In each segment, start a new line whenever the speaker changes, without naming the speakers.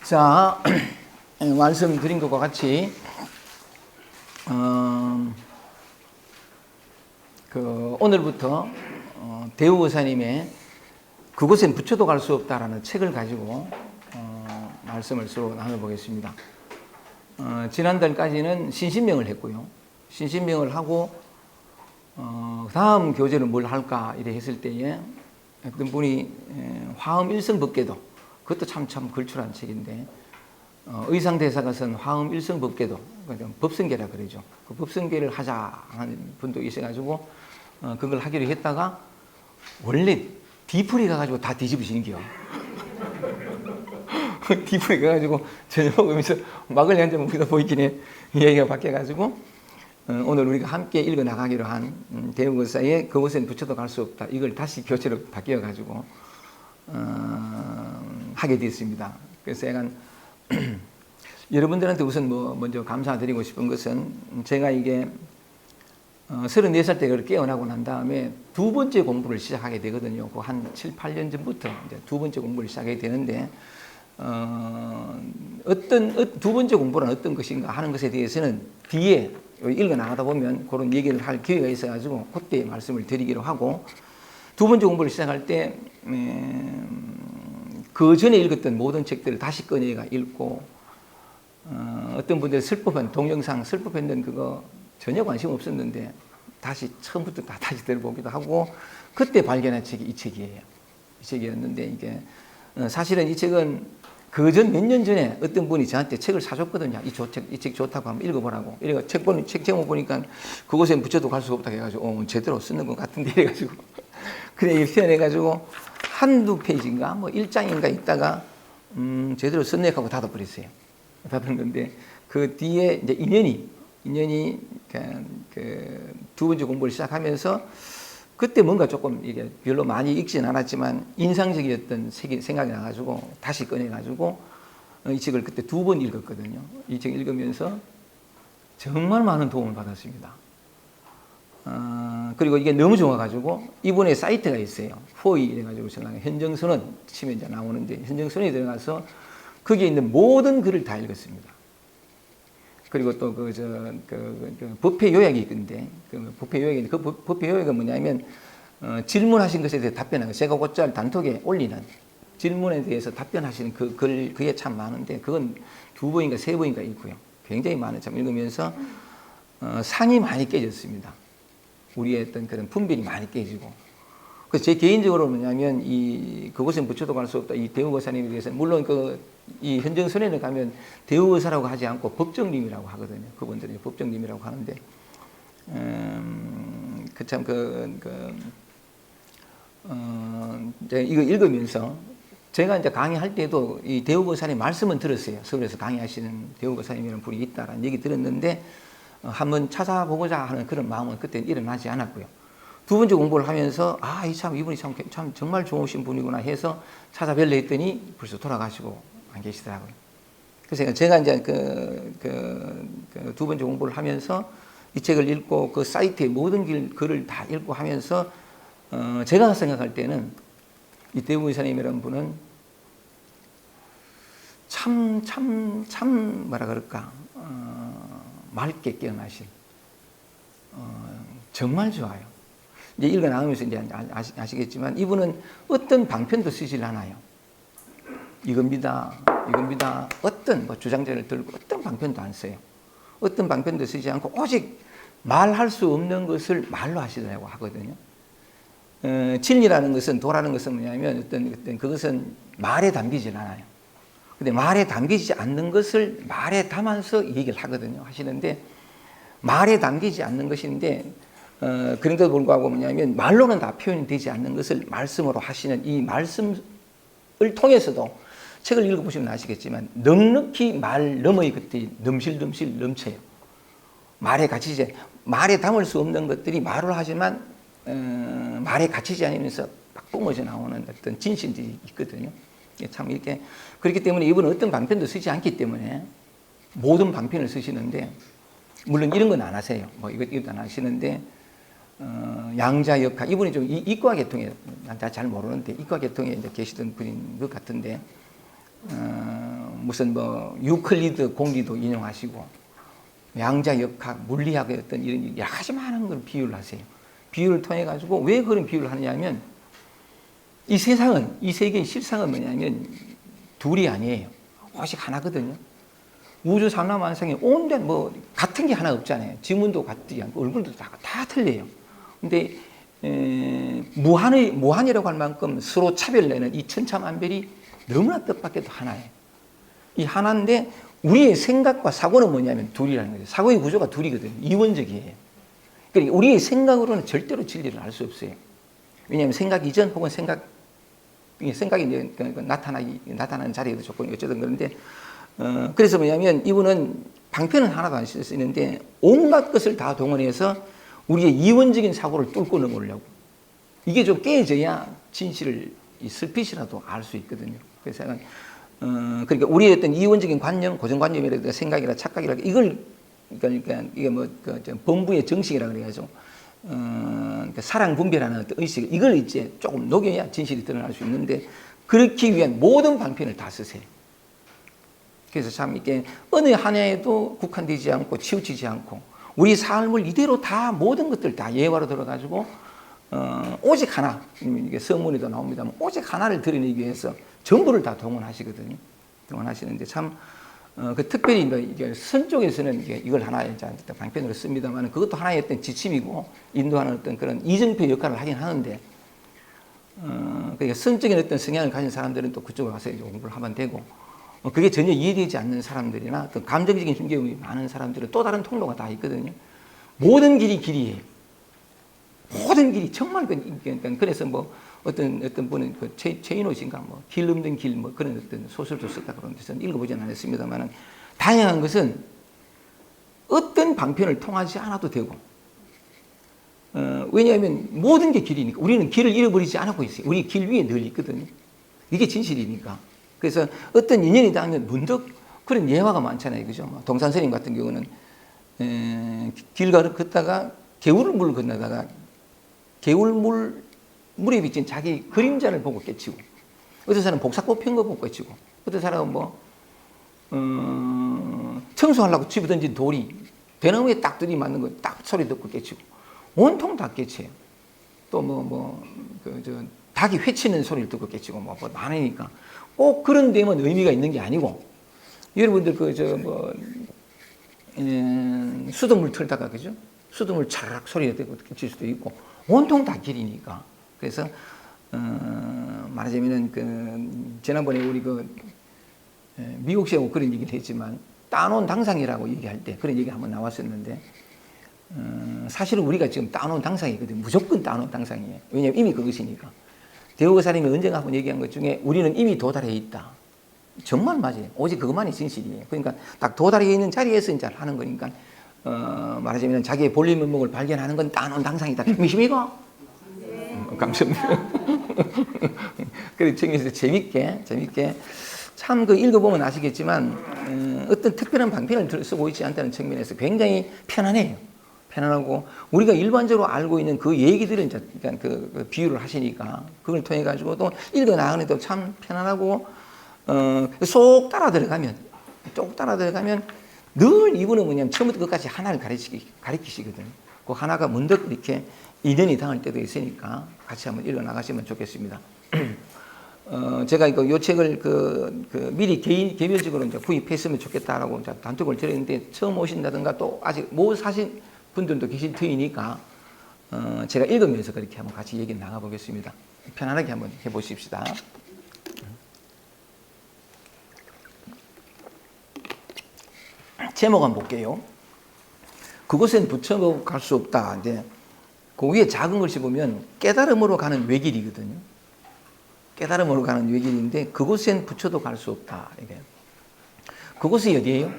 자, 말씀드린 것과 같이 오늘부터 대우 의사님의 그곳엔 부처도 갈 수 없다라는 책을 가지고 말씀을 서로 나눠보겠습니다. 지난달까지는 신신명을 했고요. 신신명을 하고 다음 교재는 뭘 할까 이래 했을 때에 어떤 분이 화엄 일성법계도, 그것도 참 걸출한 책인데 의상대사가 쓴 화엄 일성법계도, 법성계라 그러죠. 그 법성계를 하자 하는 분도 있어가지고 그걸 하기로 했다가 원래 뒤풀이 가가지고 다 뒤집으시는 기요. 뒤풀이 가가지고 저녁 먹으면서 막걸리 한 잔 먹기도 보이긴 해. 이야기가 바뀌어가지고 오늘 우리가 함께 읽어나가기로 한 대우거사의 그곳엔 부처도 갈 수 없다, 이걸 다시 교재로 바뀌어가지고 하게 됐습니다. 그래서 약간 여러분들한테 우선 먼저 감사드리고 싶은 것은, 제가 이게 34살 때 그걸 깨어나고 난 다음에 두 번째 공부를 시작하게 되거든요. 그 한 7, 8년 전부터 이제 두 번째 공부를 시작하게 되는데, 두 번째 공부는 어떤 것인가 하는 것에 대해서는 뒤에 읽어 나가다 보면 그런 얘기를 할 기회가 있어가지고 그때 말씀을 드리기로 하고, 두 번째 공부를 시작할 때 그 전에 읽었던 모든 책들을 다시 꺼내가 읽고, 어떤 분들 슬퍼한 동영상 슬퍼했던 그거 전혀 관심 없었는데 다시 처음부터 다시 들어보기도 하고, 그때 발견한 책이 이 책이에요. 이 책이었는데, 이게 사실은 이 책은 그 전 몇 년 전에 어떤 분이 저한테 책을 사줬거든요. 이 책 좋다고 한번 읽어보라고. 이래가 책 제목 보니까 그곳엔 부처도 갈 수 없다 해가지고 제대로 쓰는 것 같은데 이래가지고 그래 표현해가지고 한두 페이지인가 뭐 1장인가 있다가 제대로 썼네 하고 닫아버렸어요. 닫은 건데, 그 뒤에 이제 인연이 그 두 번째 공부를 시작하면서 그때 뭔가 조금 이게 별로 많이 읽지는 않았지만 인상적이었던 생각이 나가지고 다시 꺼내가지고 이 책을 그때 두 번 읽었거든요. 이 책 읽으면서 정말 많은 도움을 받았습니다. 그리고 이게 너무 좋아가지고 이분의 사이트가 있어요. 포이 이래가지고 현정선언 치면 이제 나오는데, 현정선언에 들어가서 거기에 있는 모든 글을 다 읽었습니다. 그리고 또 그 법회 요약이 있는데, 그 법회 요약은 뭐냐면 질문하신 것에 대해서 답변하는 거, 제가 곧잘 단톡에 올리는 질문에 대해서 답변하시는 그 글, 그게 참 많은데, 그건 두 번인가 세 번인가 읽고요. 굉장히 많은 참 읽으면서 상이 많이 깨졌습니다. 우리의 어떤 그런 분별이 많이 깨지고. 그래서 제 개인적으로 뭐냐면 그곳엔 부처도 갈 수 없다, 이 대우거사님에 대해서, 물론 이 현정선언에 가면 대우거사라고 하지 않고 법정님이라고 하거든요. 그분들이 법정님이라고 하는데, 이거 읽으면서 제가 이제 강의할 때도 이 대우거사님 말씀은 들었어요. 서울에서 강의하시는 대우거사님이라는 분이 있다라는 얘기 들었는데, 한번 찾아보고자 하는 그런 마음은 그때 일어나지 않았고요. 두 번째 공부를 하면서 이분이 참 정말 좋으신 분이구나 해서 찾아뵈려 했더니 벌써 돌아가시고 안 계시더라고요. 그래서 제가 이제 두 번째 공부를 하면서 이 책을 읽고 그 사이트의 모든 글을 다 읽고 하면서 제가 생각할 때는 이 대우 의사님이라는 분은 참 뭐라 그럴까, 맑게 깨어나신, 정말 좋아요. 이제 읽어 나가면서 이제 아시겠지만 이분은 어떤 방편도 쓰질 않아요. 이겁니다. 어떤 주장자를 들고 어떤 방편도 안 써요. 어떤 방편도 쓰지 않고 오직 말할 수 없는 것을 말로 하시려고 하거든요. 진리라는 것은, 도라는 것은 뭐냐면 그것은 말에 담기질 않아요. 근데 말에 담기지 않는 것을 말에 담아서 얘기를 하시는데, 말에 담기지 않는 것인데, 그런데도 불구하고 뭐냐면 말로는 다 표현이 되지 않는 것을 말씀으로 하시는 이 말씀을 통해서도, 책을 읽어보시면 아시겠지만 넉넉히 말 너머의 것들이 넘실넘실 넘쳐요. 말에 담을 수 없는 것들이 말로 하지만 말에 갇히지 않으면서 막 뿜어져 나오는 어떤 진실들이 있거든요. 참 이렇게, 그렇기 때문에 이분은 어떤 방편도 쓰지 않기 때문에 모든 방편을 쓰시는데, 물론 이런 건 안 하세요. 이것도 안 하시는데, 양자역학, 이분이 좀 이과 계통에, 난 잘 모르는데 이과 계통에 이제 계시던 분인 것 같은데, 무슨 뭐 유클리드 공리도 인용하시고 양자역학, 물리학의 어떤 이런 여러 가지 많은 걸 비유를 하세요. 비유를 통해 가지고 왜 그런 비유를 하느냐면 이 세상은, 이 세계의 실상은 뭐냐면 둘이 아니에요. 오직 하나거든요. 우주 삼라만상에 온갖 뭐 같은 게 하나 없잖아요. 지문도 같지 않고 얼굴도 다 틀려요. 근데 무한이라고 할 만큼 서로 차별내는 이 천차만별이 너무나 뜻밖에도 하나예요. 이 하나인데 우리의 생각과 사고는 뭐냐면 둘이라는 거죠. 사고의 구조가 둘이거든요. 이원적이에요. 그러니까 우리의 생각으로는 절대로 진리를 알 수 없어요. 왜냐하면 생각 이전 혹은 생각이 나타나는 자리에도 조건 어쩌든 그런데 그래서 뭐냐면 이분은 방편은 하나도 안 쓰는데 온갖 것을 다 동원해서 우리의 이원적인 사고를 뚫고 넘어오려고. 이게 좀 깨져야 진실을 슬핏이라도 알 수 있거든요. 그래서 그러니까 우리의 어떤 이원적인 관념, 고정관념이라든가 생각이라 착각이라 이걸 그러니까 이게 뭐 범부의 정식이라 그래가지고 그러니까 사랑 분별하는 어떤 의식 이걸 이제 조금 녹여야 진실이 드러날 수 있는데 그렇기 위한 모든 방편을 다 쓰세요. 그래서 참 이게 어느 하나에도 국한되지 않고 치우치지 않고 우리 삶을 이대로 다 모든 것들 다 예화로 들어가지고 오직 하나 이게 서문에도 나옵니다만 오직 하나를 드러내기 위해서 전부를 다 동원하시거든요. 동원하시는데 참 그 특별히 이제 선 쪽에서는 이걸 하나의 이제 방편으로 씁니다만 그것도 하나의 어떤 지침이고 인도하는 어떤 그런 이정표 역할을 하긴 하는데 그러니까 선적인 어떤 성향을 가진 사람들은 또 그쪽으로 가서 이제 공부를 하면 되고 그게 전혀 이해되지 않는 사람들이나 어떤 감정적인 신경이 많은 사람들은 또 다른 통로가 다 있거든요. 모든 길이 길이에요. 모든 길이 정말 그래서 뭐 어떤 분은 그 최인호 씨인가 뭐 길 없는 길 뭐 그런 어떤 소설도 썼다 그러는데 저는 읽어보지는 않았습니다만은 다양한 것은 어떤 방편을 통하지 않아도 되고 왜냐하면 모든 게 길이니까 우리는 길을 잃어버리지 않고 있어요. 우리 길 위에 늘 있거든요. 이게 진실이니까. 그래서 어떤 인연이 닿으면 문득 그런 예화가 많잖아요. 그죠? 뭐 동산스님 같은 경우는 길 걷다가 개울물 건너다가 물에 비친 자기 그림자를 보고 깨치고 어떤 사람은 복사꽃 핀 거 보고 깨치고 어떤 사람은 뭐 청소하려고 집에 던진 돌이 대나무에 딱 들이맞는 거 딱 소리 듣고 깨치고 온통 다 깨쳐요. 또 닭이 회치는 소리를 듣고 깨치고 뭐 많으니까 꼭 그런 데만 의미가 있는 게 아니고 여러분들 수돗물 틀다가 그죠? 수돗물 차락 소리가 듣고 깨칠 수도 있고 온통 다 길이니까. 그래서 말하자면은 지난번에 우리 미국시하고 그런 얘기를 했지만 따놓은 당상이라고 얘기할 때 그런 얘기 한번 나왔었는데 사실은 우리가 지금 따놓은 당상이거든요. 무조건 따놓은 당상이에요. 왜냐하면 이미 그것이니까. 대우사님이 언젠가 한번 얘기한 것 중에 우리는 이미 도달해 있다. 정말 맞아요. 오직 그것만이 진실이에요. 그러니까 딱 도달해 있는 자리에서 이제 하는 거니까 말하자면 자기의 본래 면목을 발견하는 건 따놓은 당상이다. 미십니까? 감사합니다. 그래서 정해서 재밌게 참 읽어보면 아시겠지만 어떤 특별한 방편을 쓰고 있지 않다는 측면에서 굉장히 편안해요. 편안하고 우리가 일반적으로 알고 있는 그 얘기들을 이제 그 비유를 하시니까 그걸 통해 가지고 또 읽어 나가는데도 참 편안하고 쏙 따라 들어가면 늘 이분은 뭐냐면 처음부터 끝까지 하나를 가르치시거든요. 그 하나가 문득 이렇게 인연이 닿을 때도 있으니까 같이 한번 읽어 나가시면 좋겠습니다. 제가 이 책을 미리 개별적으로 이제 구입했으면 좋겠다라고 이제 단톡을 드렸는데 처음 오신다든가 또 아직 못 사신 분들도 계실 터이니까 제가 읽으면서 그렇게 한번 같이 얘기 나가보겠습니다. 편안하게 한번 해보십시다. 제목 한번 볼게요. 그곳엔 부처가 갈 수 없다. 이제 그 위에 작은 글씨 보면 깨달음으로 가는 외길이거든요. 깨달음으로 가는 외길인데 그곳엔 부처도 갈 수 없다. 이게 그곳이 어디예요?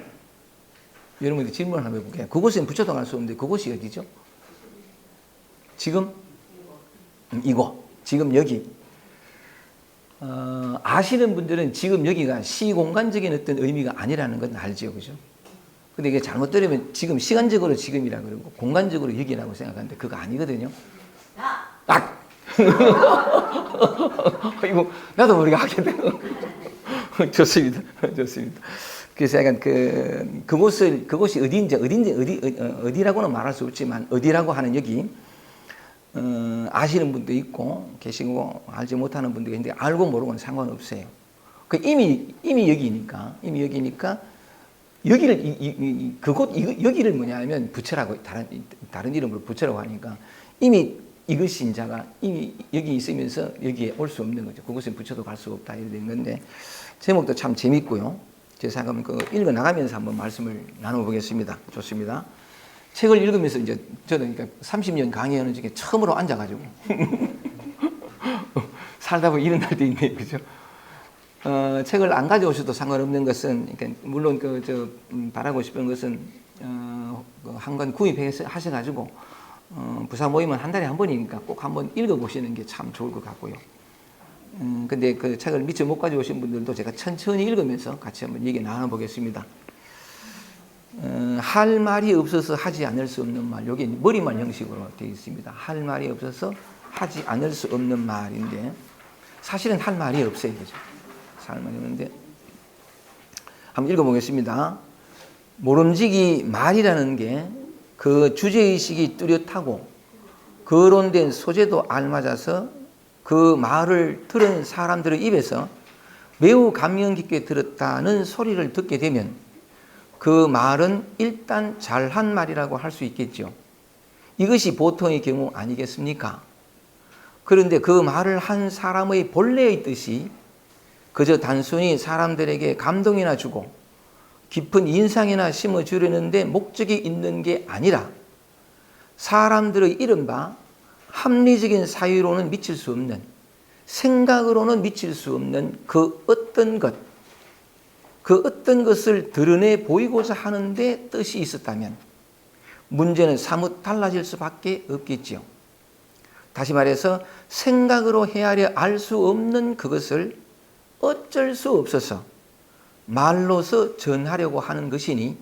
여러분들 질문을 한번 해볼게요. 그곳엔 부처도 갈 수 없는데 그곳이 어디죠? 지금 이곳, 지금 여기. 아시는 분들은 지금 여기가 시공간적인 어떤 의미가 아니라는 건 알죠, 그죠? 근데 이게 잘못 들으면 지금 시간적으로 지금이라 그러고 공간적으로 여기라고 생각하는데 그거 아니거든요. 이거 나도 모르게 하게 돼요. 좋습니다. 좋습니다. 그래서 약간 그곳이 어디라고는 말할 수 없지만 어디라고 하는 여기 아시는 분도 있고 계시고 알지 못하는 분도 있는데 알고 모르고는 상관없어요. 그 이미 여기니까 여기를 뭐냐면 부처라고 다른 이름으로 부처라고 하니까 이미 이것이 인자가 이미 여기 있으면서 여기에 올 수 없는 거죠. 그곳에 부처도 갈 수 없다 이렇게 된 건데 제목도 참 재밌고요. 제가 생각하면 읽어 나가면서 한번 말씀을 나눠보겠습니다. 좋습니다. 책을 읽으면서 이제 저는 그러니까 30년 강의하는 중에 처음으로 앉아가지고 살다 보면 이런 날도 있네요, 그죠? 책을 안 가져오셔도 상관없는 것은 그러니까 물론 바라고 싶은 것은 한 권 구입하셔가지고 부사 모임은 한 달에 한 번이니까 꼭 한번 읽어보시는 게 참 좋을 것 같고요. 근데 그 책을 미처 못 가져오신 분들도 제가 천천히 읽으면서 같이 한번 얘기 나눠보겠습니다. 할 말이 없어서 하지 않을 수 없는 말. 여기 머리말 형식으로 되어 있습니다. 할 말이 없어서 하지 않을 수 없는 말인데 사실은 할 말이 없어요. 그죠? 할 말이 없는데 한번 읽어보겠습니다. 모름지기 말이라는 게 그 주제의식이 뚜렷하고 거론된 소재도 알맞아서 그 말을 들은 사람들의 입에서 매우 감명 깊게 들었다는 소리를 듣게 되면 그 말은 일단 잘한 말이라고 할 수 있겠죠. 이것이 보통의 경우 아니겠습니까? 그런데 그 말을 한 사람의 본래의 뜻이 그저 단순히 사람들에게 감동이나 주고 깊은 인상이나 심어주려는데 목적이 있는 게 아니라 사람들의 이른바 합리적인 사유로는 미칠 수 없는 생각으로는 미칠 수 없는 그 어떤 것을 드러내 보이고자 하는데 뜻이 있었다면 문제는 사뭇 달라질 수밖에 없겠지요. 다시 말해서 생각으로 헤아려 알 수 없는 그것을 어쩔 수 없어서 말로서 전하려고 하는 것이니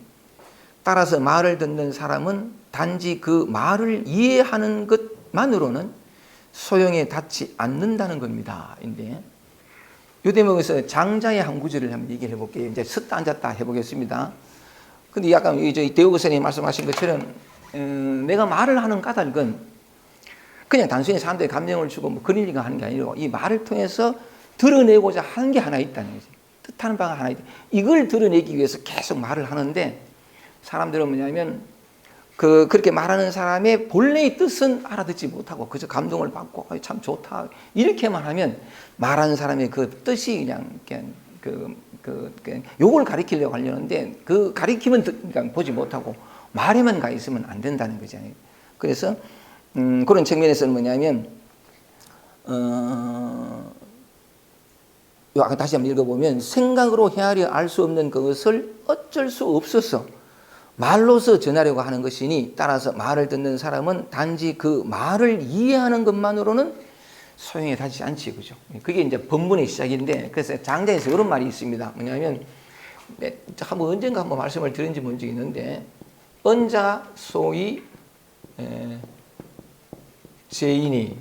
따라서 말을 듣는 사람은 단지 그 말을 이해하는 것만으로는 소용에 닿지 않는다는 겁니다. 인데 이 대목에서 장자의 한 구절을 한번 얘기를 해볼게요. 이제 섰다 앉았다 해보겠습니다. 근데 약간 대우고 선생님이 말씀하신 것처럼 내가 말을 하는 까닭은 그냥 단순히 사람들의 감명을 주고 뭐 그러니까 하는 게 아니고 이 말을 통해서 드러내고자 하는 게 하나 있다는 거지. 뜻하는 바가 하나 있다. 이걸 드러내기 위해서 계속 말을 하는데 사람들은 뭐냐면 그렇게 말하는 사람의 본래의 뜻은 알아듣지 못하고 그저 감동을 받고 참 좋다 이렇게만 하면 말하는 사람의 그 뜻이 그냥 요걸 가리키려고 하려는데 그 가리키면 그러니까 보지 못하고 말에만 가 있으면 안 된다는 거잖아요. 그래서 그런 측면에서는 뭐냐면 아까 다시 한번 읽어보면 생각으로 헤아려 알 수 없는 그것을 어쩔 수 없어서 말로서 전하려고 하는 것이니 따라서 말을 듣는 사람은 단지 그 말을 이해하는 것만으로는 소용에 닿지 않지, 그죠? 그게 이제 본문의 시작인데 그래서 장자에서 이런 말이 있습니다. 뭐냐면 언젠가 한번 말씀을 드린지 뭔지 있는데 언자 소위 죄인이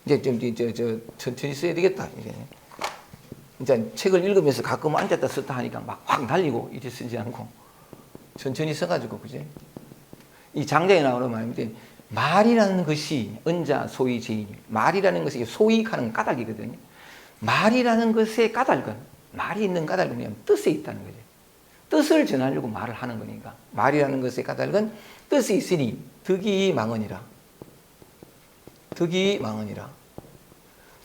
이제 천천히 써야 되겠다. 이제 책을 읽으면서 가끔 앉았다 썼다 하니까 막 확 날리고 이제 쓰지 않고 천천히 써가지고 그제 이 장자에 나오는 말인데 말이라는 것이 언자 소위 죄인이 말이라는 것이 소위하는 까닭이거든요. 말이라는 것의 까닭은 말이 있는 까닭은 그냥 뜻에 있다는 거죠. 뜻을 전하려고 말을 하는 거니까 말이라는 것의 까닭은 뜻이 있으니 득이 망언이라. 득이 망언이라.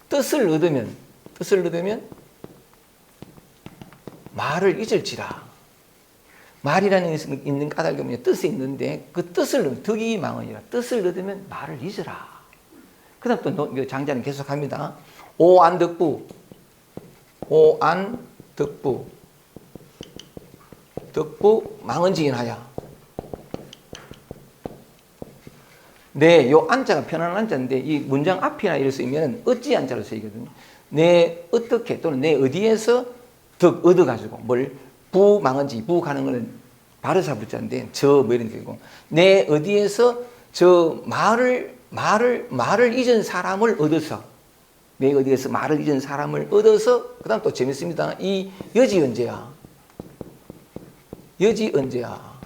뜻을 얻으면 말을 잊을지라. 말이라는 것이 있는 까닭이 뭐냐 뜻이 있는데 그 뜻을 얻으면 득이 망언이라. 뜻을 얻으면 말을 잊어라. 그 다음 또 장자는 계속합니다. 오안덕부 덕부 망언지인하야. 네, 요 안자가 편안한 안자인데 이 문장 앞이나 이를 쓰면 어찌 안자로 쓰이거든요. 내 어떻게 또는 내 어디에서 덕 얻어가지고 뭘 부망언지 부 가는 거는 바르사 부자인데 저 뭐 이런 게고 내 어디에서 저 말을 잊은 사람을 얻어서 내 어디에서 말을 잊은 사람을 얻어서, 그 다음 또 재밌습니다. 이 여지 언제야? 여지 언제야?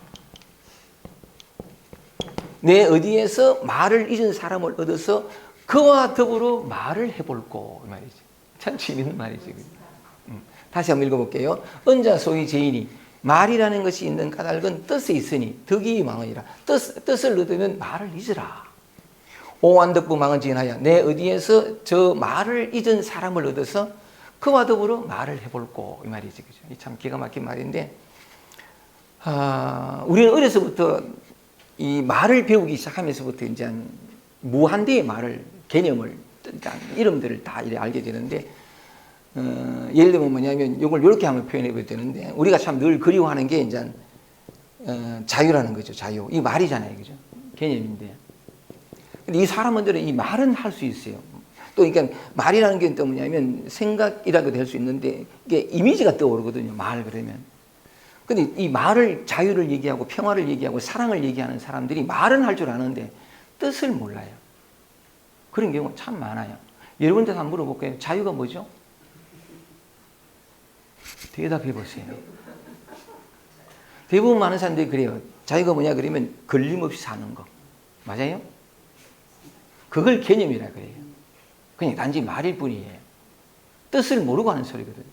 내 어디에서 말을 잊은 사람을 얻어서 그와 더불어 말을 해볼고, 이 말이지. 참 재밌는 말이지. 다시 한번 읽어볼게요. 언자 소위 제인이 말이라는 것이 있는 까닭은 뜻에 있으니 덕이 망하니라. 뜻을 얻으면 말을 잊으라. 오완덕부 망은 지은하여 내 어디에서 저 말을 잊은 사람을 얻어서 그와 더불어 말을 해볼고, 이 말이지. 그죠? 참 기가 막힌 말인데, 우리는 어려서부터 이 말을 배우기 시작하면서부터 이제 무한대의 말을, 개념을, 이름들을 다 이렇게 알게 되는데, 예를 들면 뭐냐면 이걸 이렇게 한번 표현해 봐야 되는데, 우리가 참 늘 그리워하는 게 이제 자유라는 거죠. 자유. 이 말이잖아요. 그죠? 개념인데. 근데 이 사람들은 이 말은 할 수 있어요. 또 그러니까 말이라는 게 또 뭐냐면 생각이라고도 할 수 있는데 이게 이미지가 떠오르거든요. 말 그러면. 근데 이 말을, 자유를 얘기하고 평화를 얘기하고 사랑을 얘기하는 사람들이 말은 할 줄 아는데 뜻을 몰라요. 그런 경우가 참 많아요. 여러분들 한번 물어볼게요. 자유가 뭐죠? 대답해 보세요. 대부분 많은 사람들이 그래요. 자유가 뭐냐 그러면 걸림없이 사는 거. 맞아요? 그걸 개념이라 그래요. 그냥 단지 말일 뿐이에요. 뜻을 모르고 하는 소리거든요.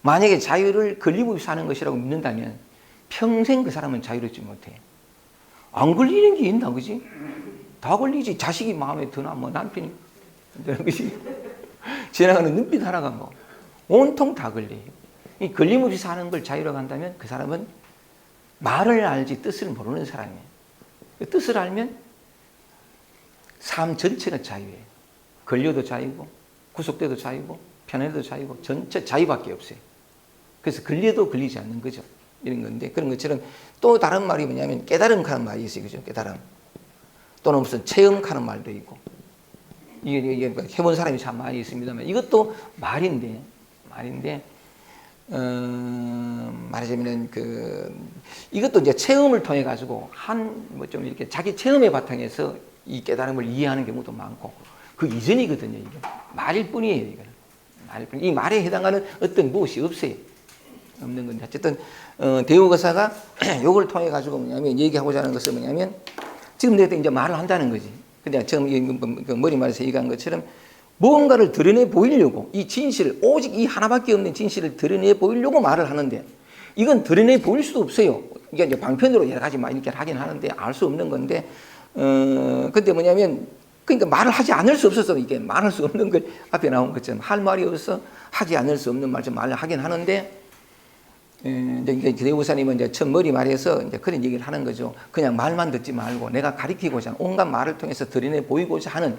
만약에 자유를 걸림없이 사는 것이라고 믿는다면 평생 그 사람은 자유롭지 못해. 안 걸리는 게 있나, 그지? 다 걸리지. 자식이 마음에 드나, 뭐 남편이 드나, 그지? 지나가는 눈빛 하나가 뭐 온통 다 걸려요. 이 걸림없이 사는 걸 자유라고 한다면 그 사람은 말을 알지 뜻을 모르는 사람이에요. 그 뜻을 알면 삶 전체가 자유예요. 걸려도 자유고, 구속돼도 자유고, 편해도 자유고, 전체 자유밖에 없어요. 그래서 걸려도 걸리지 않는 거죠. 이런 건데, 그런 것처럼 또 다른 말이 뭐냐면 깨달음 하는 말이 있어요. 그죠? 깨달음. 또는 무슨 체험하는 말도 있고. 이게 해본 사람이 참 많이 있습니다만 이것도 말인데, 말하자면은 이것도 이제 체험을 통해 가지고 뭐 좀 이렇게 자기 체험의 바탕에서 이 깨달음을 이해하는 경우도 많고, 그 이전이거든요. 이게 말일 뿐이에요. 이거는 말일 뿐. 이 말에 해당하는 어떤 무엇이 없어요. 없는 건데, 어쨌든 대우거사가 요걸 통해 가지고 뭐냐면 얘기하고자 하는 것은 뭐냐면 지금 내가 이제 말을 한다는 거지. 근데 처음 머리 말에서 얘기한 것처럼 무언가를 드러내 보이려고, 이 진실, 오직 이 하나밖에 없는 진실을 드러내 보이려고 말을 하는데, 이건 드러내 보일 수도 없어요. 이게 이제 방편으로 여러 가지 막 이렇게 하긴 하는데 알 수 없는 건데, 근데 뭐냐면, 그러니까 말을 하지 않을 수 없어서 이게 말할 수 없는 걸 앞에 나온 것처럼 할 말이 없어 하지 않을 수 없는 말좀 말을 하긴 하는데, 이제 대우사님은 이제 첫 머리 말에서 이제 그런 얘기를 하는 거죠. 그냥 말만 듣지 말고 내가 가리키고자 하는 온갖 말을 통해서 드러내 보이고자 하는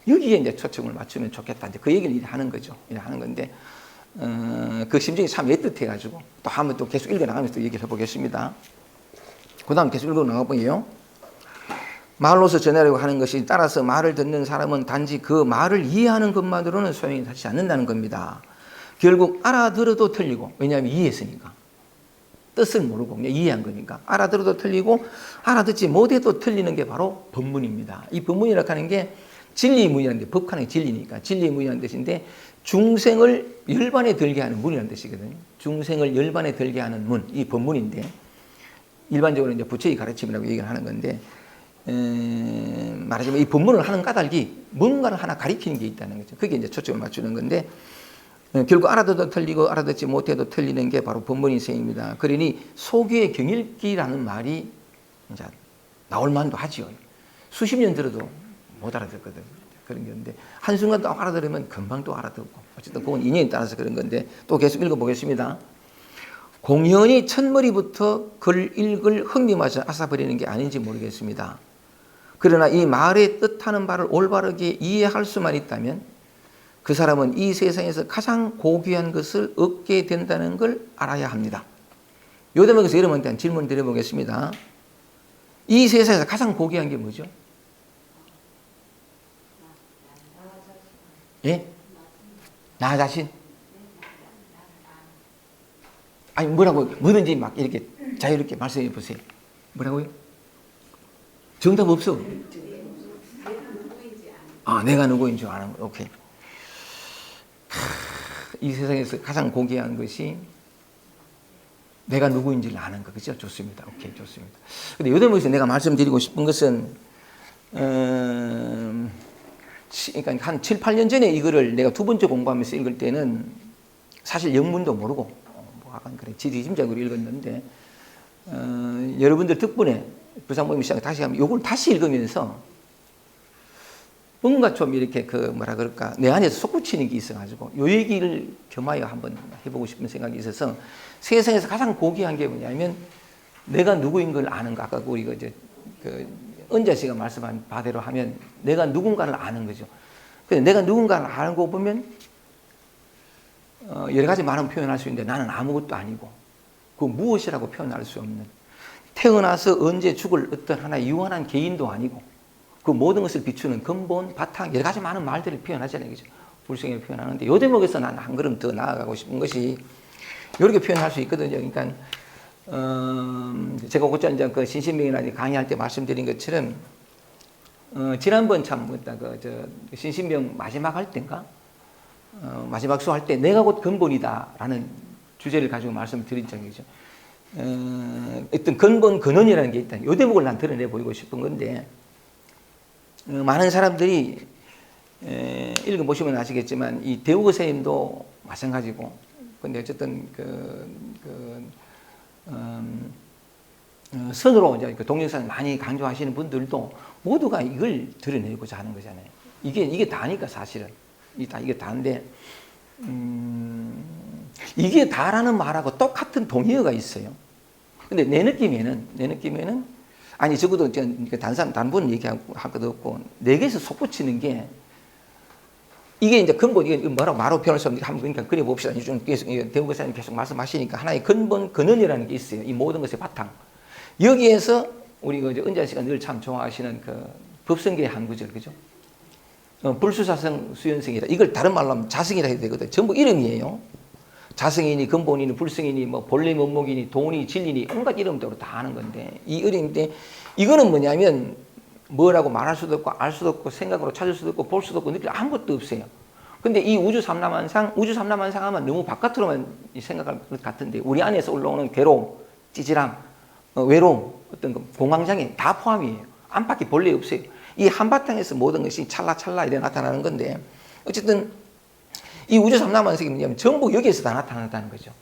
여기에 이제 초점을 맞추면 좋겠다. 이제 그 얘기를 하는 거죠. 이제 하는 건데, 그 심정이 참 애틋해가지고 또 한번 또 계속 읽어 나가면서 또 얘기를 해보겠습니다. 그 다음 계속 읽어 나가보게요. 말로서 전하려고 하는 것이, 따라서 말을 듣는 사람은 단지 그 말을 이해하는 것만으로는 소용이 되지 않는다는 겁니다. 결국 알아들어도 틀리고, 왜냐하면 이해했으니까. 뜻을 모르고 그냥 이해한 거니까. 알아들어도 틀리고 알아듣지 못해도 틀리는 게 바로 법문입니다. 이 법문이라고 하는 게 진리문이라는 데, 법하는 게 진리니까 진리문이라는 뜻인데, 중생을 열반에 들게 하는 문이라는 뜻이거든요. 중생을 열반에 들게 하는 문, 이 법문인데, 일반적으로 이제 부처의 가르침이라고 얘기를 하는 건데, 말하자면 이 법문을 하는 까닭이 뭔가를 하나 가리키는 게 있다는 거죠. 그게 이제 초점을 맞추는 건데, 결국 알아듣도 틀리고 알아듣지 못해도 틀리는 게 바로 법문인 셈입니다. 그러니 소규의 경읽기라는 말이 이제 나올 만도 하지요. 수십 년 들어도 못 알아듣거든요. 그런 건데, 한순간 또 알아들으면 금방 또 알아듣고, 어쨌든 그건 인연에 따라서 그런 건데, 또 계속 읽어보겠습니다. 공연히 첫머리부터 글 읽을 흥미마저 앗아버리는 게 아닌지 모르겠습니다. 그러나 이 말의 뜻하는 바를 올바르게 이해할 수만 있다면 그 사람은 이 세상에서 가장 고귀한 것을 얻게 된다는 걸 알아야 합니다. 요 대목에서 여러분한테 질문 드려보겠습니다. 이 세상에서 가장 고귀한 게 뭐죠? 예? 나 자신? 아니, 뭐라고, 뭐든지 막 이렇게 자유롭게 말씀해 보세요. 뭐라고요? 정답 없어. 내가 누구인 줄 아는 거. 오케이. 이 세상에서 가장 고귀한 것이 내가 누구인지를 아는 거. 그죠? 좋습니다. 오케이, 좋습니다. 근데 이 대목에서 내가 말씀드리고 싶은 것은, 그러니까 한 7, 8년 전에 이거를 내가 두 번째 공부하면서 읽을 때는 사실 영문도 모르고, 뭐 약간 그래, 지리짐작으로 읽었는데, 여러분들 덕분에 부산 모임 시작을 다시 하면 이걸 다시 읽으면서 뭔가 좀 이렇게 뭐라 그럴까, 내 안에서 솟구치는 게 있어가지고 요 얘기를 겸하여 한번 해보고 싶은 생각이 있어서 세상에서 가장 고귀한 게 뭐냐면 내가 누구인 걸 아는 거. 아까 우리가 이제 은자 씨가 말씀한 바대로 하면 내가 누군가를 아는 거죠. 근데 내가 누군가를 알고 보면 여러 가지 말은 표현할 수 있는데 나는 아무것도 아니고 그 무엇이라고 표현할 수 없는 태어나서 언제 죽을 어떤 하나의 유한한 개인도 아니고 그 모든 것을 비추는 근본, 바탕 여러 가지 많은 말들을 표현하잖아요. 그죠? 불성을 표현하는데 이 대목에서 난 한 걸음 더 나아가고 싶은 것이 이렇게 표현할 수 있거든요. 그러니까 제가 곧전 이제 그 신신명이나 강의할 때 말씀드린 것처럼 지난번 참 신신명 마지막 할 때인가 마지막 수할 때 내가 곧 근본이다라는 주제를 가지고 말씀드린 적이죠. 어떤 근본 근원이라는 게 있다. 이 대목을 난 드러내 보이고 싶은 건데 많은 사람들이 읽어보시면 아시겠지만 이 대우고 선생님도 마찬가지고 근데 어쨌든 선으로 이제 동영상 많이 강조하시는 분들도 모두가 이걸 드러내고자 하는 거잖아요. 이게 다니까 사실은 이게 다인데 이게 다라는 말하고 똑같은 동의어가 있어요. 근데 내 느낌에는 아니 적어도 단분 얘기하고 할 것도 없고 내게서 솟구치는 게 이게 이제 근본 이게 뭐라고 말로 표현할 수 없는데 한번 그러니까 그려 봅시다. 대우 교사님 계속 말씀하시니까 하나의 근본 근원이라는 게 있어요. 이 모든 것의 바탕. 여기에서 우리 은자 씨가 늘 참 좋아하시는 법성계의 한 구절 그죠? 불수사성 수연성이다. 이걸 다른 말로 하면 자성이라 해도 되거든. 전부 이름이에요. 자성이니 근본이니 불성이니 뭐 본래 면목이니 돈이 진리니 온갖 이름대로 다 아는 건데 이 이름인데 이거는 뭐냐면 뭐라고 말할 수도 없고 알 수도 없고 생각으로 찾을 수도 없고 볼 수도 없고 느낄 아무것도 없어요. 근데 이 우주 삼라만상 하면 너무 바깥으로만 생각할 것 같은데 우리 안에서 올라오는 괴로움, 찌질함, 외로움, 어떤 공황장애 다 포함이에요. 안팎이 본래 없어요. 이 한바탕에서 모든 것이 찰나찰나 이래 나타나는 건데 어쨌든 이 우주 삼라만상이 뭐냐면 전부 여기에서 다 나타난다는 거죠.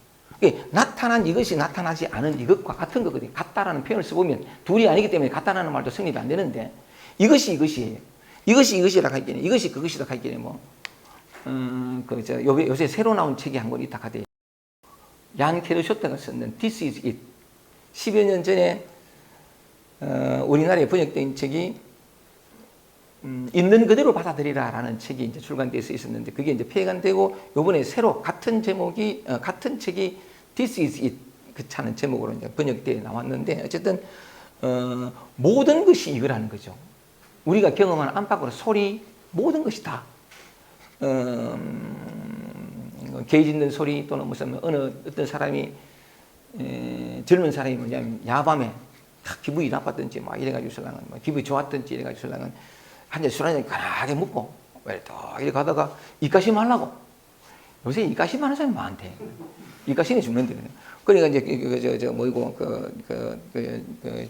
나타난 이것이 나타나지 않은 이것과 같은 거거든요. 같다라는 표현을 써보면 둘이 아니기 때문에 같다라는 말도 성립이 안 되는데 이것이 이것이에요. 이것이 이것이라 하기에는 이것이 그것이라 하기에는 요새 새로 나온 책이 한 권 있다 하대요. 얀 케르쇼트가 썼는 This is it. 10여 년 전에 우리나라에 번역된 책이 있는 그대로 받아들이라라는 책이 이제 출간돼서 있었는데 그게 이제 폐간되고 요번에 새로 같은 책이 This is it 하는 제목으로 이제 번역돼 나왔는데 어쨌든 모든 것이 이거라는 거죠. 우리가 경험하는 안팎으로 소리 모든 것이 다 개 짖는 소리 또는 무슨 어떤 사람이 젊은 사람이 뭐냐면 야밤에 기분이 나빴든지 막 이래가지고 설랑은 기분이 좋았든지 이래가지고 설랑은 한 잔 술 한 잔 간하게 먹고 이렇게 가다가 입가심 하려고 요새 입가심 하는 사람이 많대. 입가심이 죽는데 그러니까 이제 뭐이고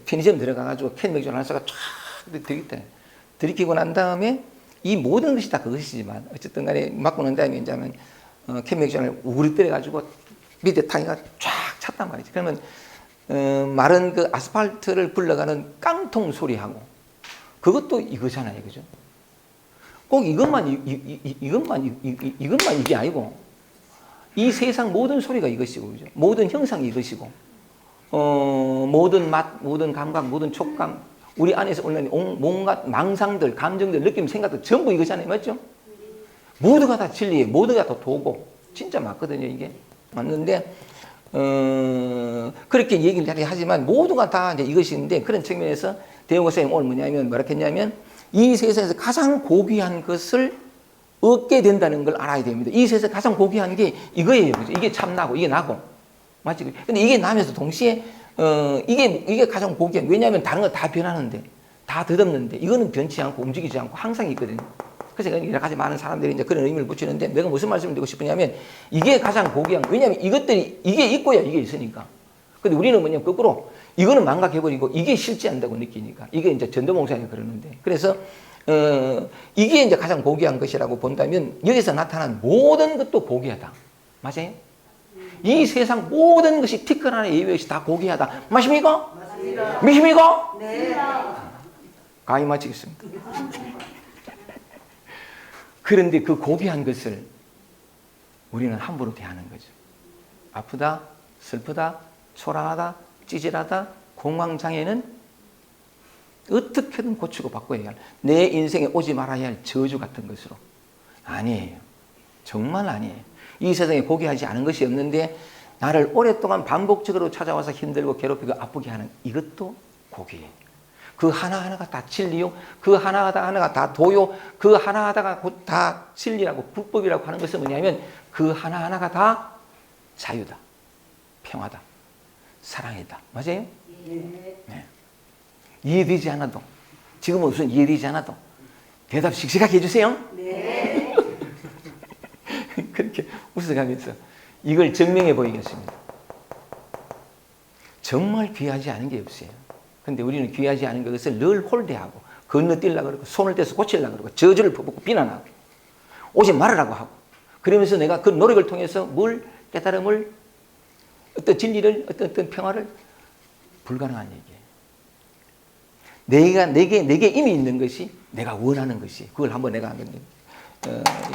편의점 들어가가지고 캔 맥주 하나씩 쫙 들이키고 난 다음에 이 모든 것이 다 그것이지만 어쨌든 간에 맞고 난 다음에 이제 하면 캔 맥주 하나를 우그리 때려가지고 밑에 타기가 쫙 찼단 말이지. 그러면 마른 아스팔트를 굴러가는 깡통 소리하고 그것도 이거잖아요, 그죠? 꼭 이것만 이게 아니고 이 세상 모든 소리가 이것이고, 그죠? 모든 형상이 이것이고, 모든 맛, 모든 감각, 모든 촉감, 우리 안에서 올라오는 온갖 망상들, 감정들, 느낌, 생각들 전부 이거잖아요, 맞죠? 모두가 다 진리예요. 모두가 다 도고, 진짜 맞거든요, 이게 맞는데. 그렇게 얘기를 하지만 모두가 다 이제 이것인데 그런 측면에서 대웅호 선생님 오늘 뭐라 했냐면 이 세상에서 가장 고귀한 것을 얻게 된다는 걸 알아야 됩니다. 이 세상에서 가장 고귀한 게 이거예요. 그죠? 이게 참나고 이게 나고 맞지? 근데 이게 나면서 동시에 이게 가장 고귀한 왜냐하면 다른 거 다 변하는데 다 덧없는데 이거는 변치 않고 움직이지 않고 항상 있거든요. 그래서 여러 가지 많은 사람들이 이제 그런 의미를 붙이는데 내가 무슨 말씀을 드리고 싶으냐면 이게 가장 고귀한, 왜냐하면 이것들이, 이게 있고야 이게 있으니까. 근데 우리는 뭐냐면 거꾸로 이거는 망각해버리고 이게 실제한다고 느끼니까. 이게 이제 전도목사가 그러는데. 그래서, 이게 이제 가장 고귀한 것이라고 본다면 여기서 나타난 모든 것도 고귀하다. 맞아요? 이 세상 모든 것이 티끌 하나 예외 없이 다 고귀하다. 맞습니까? 맞습니다. 믿습니까? 네. 가히 마치겠습니다. 그런데 그 고귀한 것을 우리는 함부로 대하는 거죠. 아프다, 슬프다, 초라하다, 찌질하다, 공황장애는 어떻게든 고치고 바꿔야 할, 내 인생에 오지 말아야 할 저주 같은 것으로. 아니에요. 정말 아니에요. 이 세상에 고귀하지 않은 것이 없는데 나를 오랫동안 반복적으로 찾아와서 힘들고 괴롭히고 아프게 하는 이것도 고귀해요. 그 하나하나가 다 진리요. 그 하나하나가 다 도요. 그 하나하나가 다 진리라고 불법이라고 하는 것은 뭐냐면 그 하나하나가 다 자유다. 평화다. 사랑이다. 맞아요? 네. 이해되지 않아도, 지금은 무슨 이해되지 않아도 대답 씩씩하게 해주세요. 네. 그렇게 웃어가면서 이걸 증명해 보이겠습니다. 정말 귀하지 않은 게 없어요. 근데 우리는 귀하지 않은 것을 늘 홀대하고 건너뛰려고 그러고 손을 대서 고치려고 그러고 저주를 퍼붓고 비난하고 오지 말으라고 하고 그러면서 내가 그 노력을 통해서 뭘 깨달음을 어떤 진리를 어떤 평화를 불가능한 얘기예요. 내게 이미 있는 것이 내가 원하는 것이 그걸 한번 내가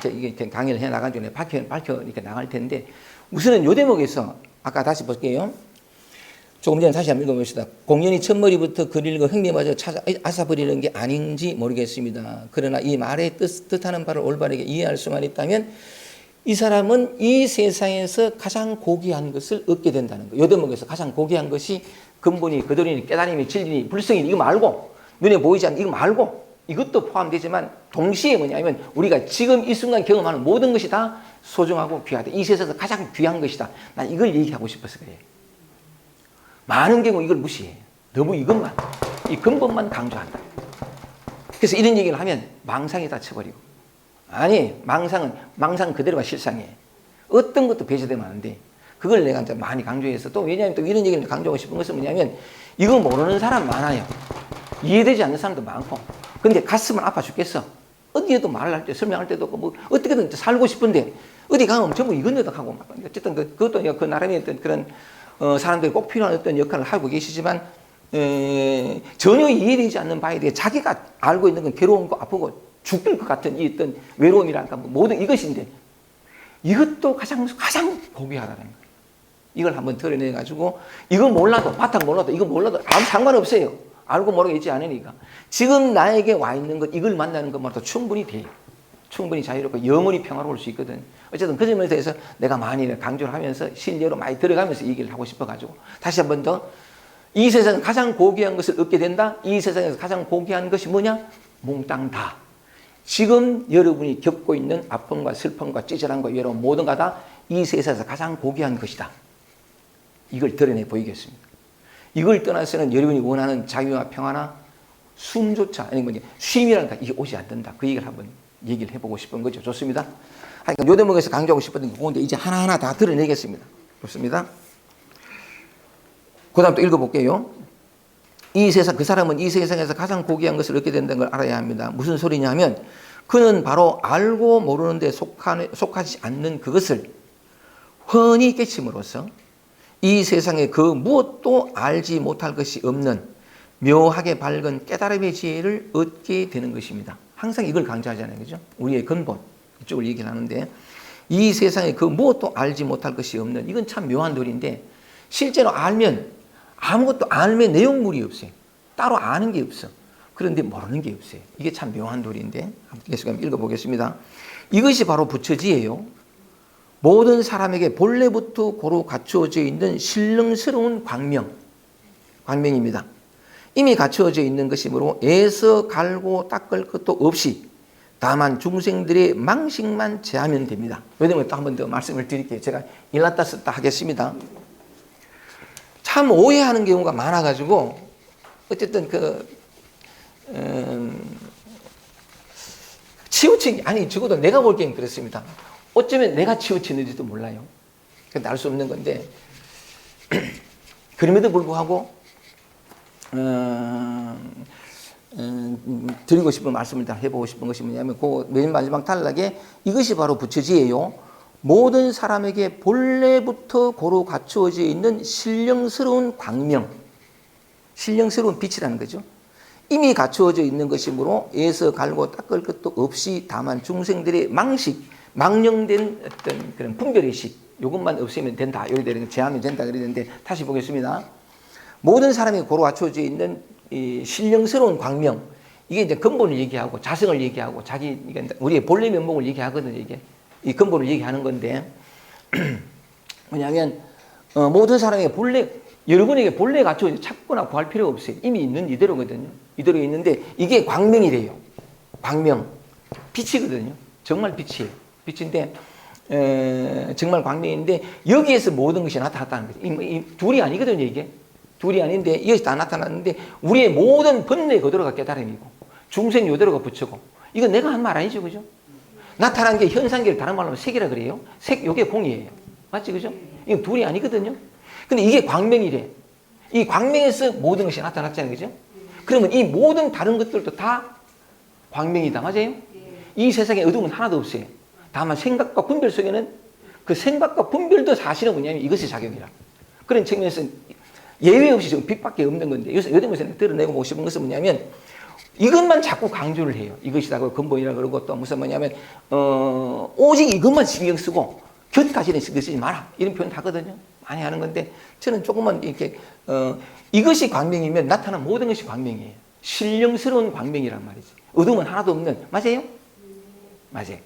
이게 강의를 해 나간 중에 밝혀 이렇게 나갈 텐데 우선은 요 대목에서 아까 다시 볼게요. 조금 전에 다시 한번 읽어봅시다. 공연히 첫머리부터 그릴고 흥미마저 찾아 앗아버리는 게 아닌지 모르겠습니다. 그러나 이 말의 뜻하는 바를 올바르게 이해할 수만 있다면 이 사람은 이 세상에서 가장 고귀한 것을 얻게 된다는 거예요. 요 대목에서 가장 고귀한 것이 근본이 그들이 깨달음이 진리니 불성이 이거 말고 눈에 보이지 않는 이거 말고 이것도 포함되지만 동시에 뭐냐면 우리가 지금 이 순간 경험하는 모든 것이 다 소중하고 귀하다. 이 세상에서 가장 귀한 것이다. 난 이걸 얘기하고 싶어서 그래요. 많은 경우 이걸 무시해. 너무 이것만, 이 근본만 강조한다. 그래서 이런 얘기를 하면 망상이 다 쳐버리고. 아니, 망상 그대로가 실상이에요. 어떤 것도 배제되면 안 돼. 그걸 내가 이제 많이 강조해서 또 왜냐하면 또 이런 얘기를 강조하고 싶은 것은 뭐냐면 이거 모르는 사람 많아요. 이해되지 않는 사람도 많고. 근데 가슴은 아파 죽겠어. 어디에도 말을 할 때, 설명할 때도 없고, 뭐, 어떻게든 살고 싶은데, 어디 가면 전부 이것저것 하고, 어쨌든 그것도 그 나름의 어떤 그런, 사람들이 꼭 필요한 어떤 역할을 하고 계시지만, 전혀 이해되지 않는 바에 대해 자기가 알고 있는 건 괴로운 거, 아프고, 죽을 것 같은 이 어떤 외로움이랄까, 모든 이것인데, 이것도 가장 고귀하다는 거예요. 이걸 한번 드러내가지고, 이건 몰라도, 바탕 몰라도, 이거 몰라도 아무 상관없어요. 알고 모르고 있지 않으니까. 지금 나에게 와 있는 것, 이걸 만나는 것만으로도 충분히 돼요. 충분히 자유롭고 영원히 평화로울 수 있거든. 어쨌든 그 점에 대해서 내가 많이 강조를 하면서 신뢰로 많이 들어가면서 얘기를 하고 싶어가지고 다시 한 번 더 이 세상에서 가장 고귀한 것을 얻게 된다. 이 세상에서 가장 고귀한 것이 뭐냐? 몽땅 다. 지금 여러분이 겪고 있는 아픔과 슬픔과 찌질함과 외로움 모든 가 다 이 세상에서 가장 고귀한 것이다. 이걸 드러내 보이겠습니다. 이걸 떠나서는 여러분이 원하는 자유와 평화나 숨조차 아니 뭐냐 쉼이라는 게 이게 오지 않는다. 그 얘기를 한번 얘기를 해보고 싶은 거죠. 좋습니다. 그러니까 요 대목에서 강조하고 싶었던 게 그건데 이제 하나하나 다 드러내겠습니다. 좋습니다. 그 다음 또 읽어볼게요. 이 세상 그 사람은 이 세상에서 가장 고귀한 것을 얻게 된다는 걸 알아야 합니다. 무슨 소리냐 하면 그는 바로 알고 모르는데 속하지 않는 그것을 훤히 깨침으로써 이 세상에 그 무엇도 알지 못할 것이 없는 묘하게 밝은 깨달음의 지혜를 얻게 되는 것입니다. 항상 이걸 강조하잖아요. 그죠? 우리의 근본. 이쪽을 얘기를 하는데 이 세상에 그 무엇도 알지 못할 것이 없는 이건 참 묘한 도리인데 실제로 알면 아무것도 알면 내용물이 없어요. 따로 아는 게 없어. 그런데 모르는 게 없어요. 이게 참 묘한 도리인데 계속 한번 읽어보겠습니다. 이것이 바로 부처지예요. 모든 사람에게 본래부터 고루 갖추어져 있는 신령스러운 광명입니다. 이미 갖추어져 있는 것이므로 애써 갈고 닦을 것도 없이 다만 중생들의 망식만 제하면 됩니다. 왜냐면 또 한 번 더 말씀을 드릴게요. 제가 일났다 썼다 하겠습니다. 참 오해하는 경우가 많아가지고 치우친, 아니, 적어도 내가 보기엔 그렇습니다. 어쩌면 내가 치우치는지도 몰라요. 그건 알 수 없는 건데, 그럼에도 불구하고, 드리고 싶은 말씀을 다 해보고 싶은 것이 뭐냐면, 그 맨 마지막 단락에 이것이 바로 부처지예요. 모든 사람에게 본래부터 고루 갖추어져 있는 신령스러운 광명, 신령스러운 빛이라는 거죠. 이미 갖추어져 있는 것이므로 애서 갈고 닦을 것도 없이 다만 중생들의 망령된 어떤 그런 분별의식, 이것만 없애면 된다. 이렇게 제하면 된다. 그랬는데 다시 보겠습니다. 모든 사람이 고루 갖추어져 있는 이 신령스러운 광명, 이게 이제 근본을 얘기하고 자성을 얘기하고 자기 우리의 본래 면목을 얘기하거든요. 이게 이 근본을 얘기하는 건데 뭐냐면 모든 사람에게 본래 여러분에게 본래 갖춰 찾거나 구할 필요가 없어요. 이미 있는 이대로거든요. 이대로 있는데 이게 광명이래요. 광명, 빛이거든요. 정말 빛이에요. 빛인데 정말 광명인데 여기에서 모든 것이 나타났다는 거죠. 이 둘이 아니거든요. 이게 둘이 아닌데 이것이 다 나타났는데 우리의 모든 번뇌의 그대로가 깨달음이고 중생 요대로가 부처고 이건 내가 한 말 아니죠, 그죠? 나타난 게 현상계를 다른 말로 하면 색이라 그래요. 색, 요게 공이에요. 맞지, 그죠? 이건 둘이 아니거든요. 근데 이게 광명이래. 이 광명에서 모든 것이 나타났잖아요, 그죠? 그러면 이 모든 다른 것들도 다 광명이다, 맞아요? 이 세상에 어둠은 하나도 없어요. 다만 생각과 분별 속에는 그 생각과 분별도 사실은 뭐냐면 이것이 작용이라. 그런 측면에서 예외 없이 지금 빛밖에 없는 건데, 여기서 드러내고 보고 싶은 것은 뭐냐면 이것만 자꾸 강조를 해요. 이것이다, 근본이라 그러고 또 무슨 뭐냐면, 오직 이것만 신경 쓰고 곁까지는 신경 쓰지 마라. 이런 표현 하거든요. 많이 하는 건데, 저는 조금만 이렇게, 이것이 광명이면 나타난 모든 것이 광명이에요. 신령스러운 광명이란 말이지. 어둠은 하나도 없는, 맞아요? 맞아요.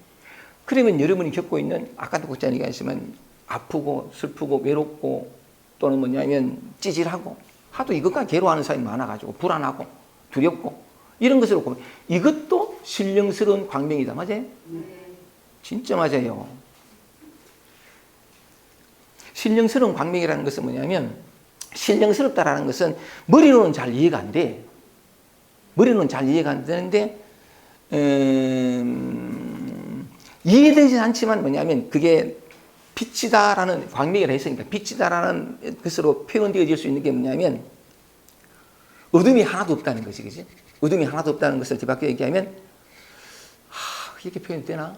그러면 여러분이 겪고 있는, 아까도 국장님이 했지만, 아프고, 슬프고, 외롭고, 또는 뭐냐면, 찌질하고, 하도 이것과 괴로워하는 사람이 많아가지고, 불안하고, 두렵고, 이런 것으로 보면, 이것도 신령스러운 광명이다. 맞아요? 진짜 맞아요. 신령스러운 광명이라는 것은 뭐냐면, 신령스럽다라는 것은 머리로는 잘 이해가 안 돼. 머리로는 잘 이해가 안 되는데, 이해되지 않지만 뭐냐면, 그게 빛이다라는 광명이라 했으니까, 빛이다라는 것으로 표현되어질 수 있는 게 뭐냐면, 어둠이 하나도 없다는 것이, 그지? 어둠이 하나도 없다는 것을 뒤바뀌어 얘기하면, 이렇게 표현되나?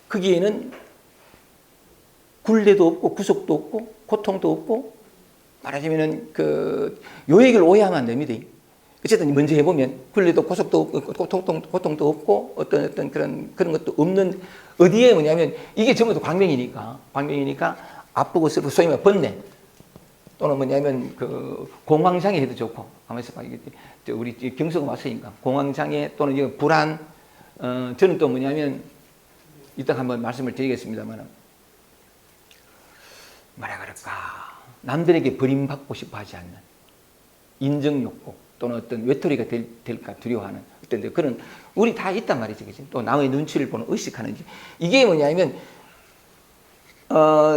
거기에는 굴레도 없고, 구속도 없고, 고통도 없고, 말하자면은, 요 얘기를 오해하면 안 됩니다. 어쨌든 먼저 해보면, 굴레도 구속도 없고, 고통도 없고, 어떤 그런 것도 없는, 어디에 뭐냐면, 이게 전부 다 광명이니까, 아프고 슬프고, 소위 말해 번뇌, 또는 뭐냐면, 공황장애 해도 좋고, 가만있어 봐. 우리 경수가 왔으니까, 공황장애 또는 불안, 저는 또 뭐냐면, 이따 한번 말씀을 드리겠습니다만, 뭐라 그럴까, 남들에게 버림받고 싶어 하지 않는 인정욕구, 또는 어떤 외톨이가 될까 두려워하는 어떤 그런, 우리 다 있단 말이지, 그치? 또 남의 눈치를 보는 의식하는지. 이게 뭐냐면,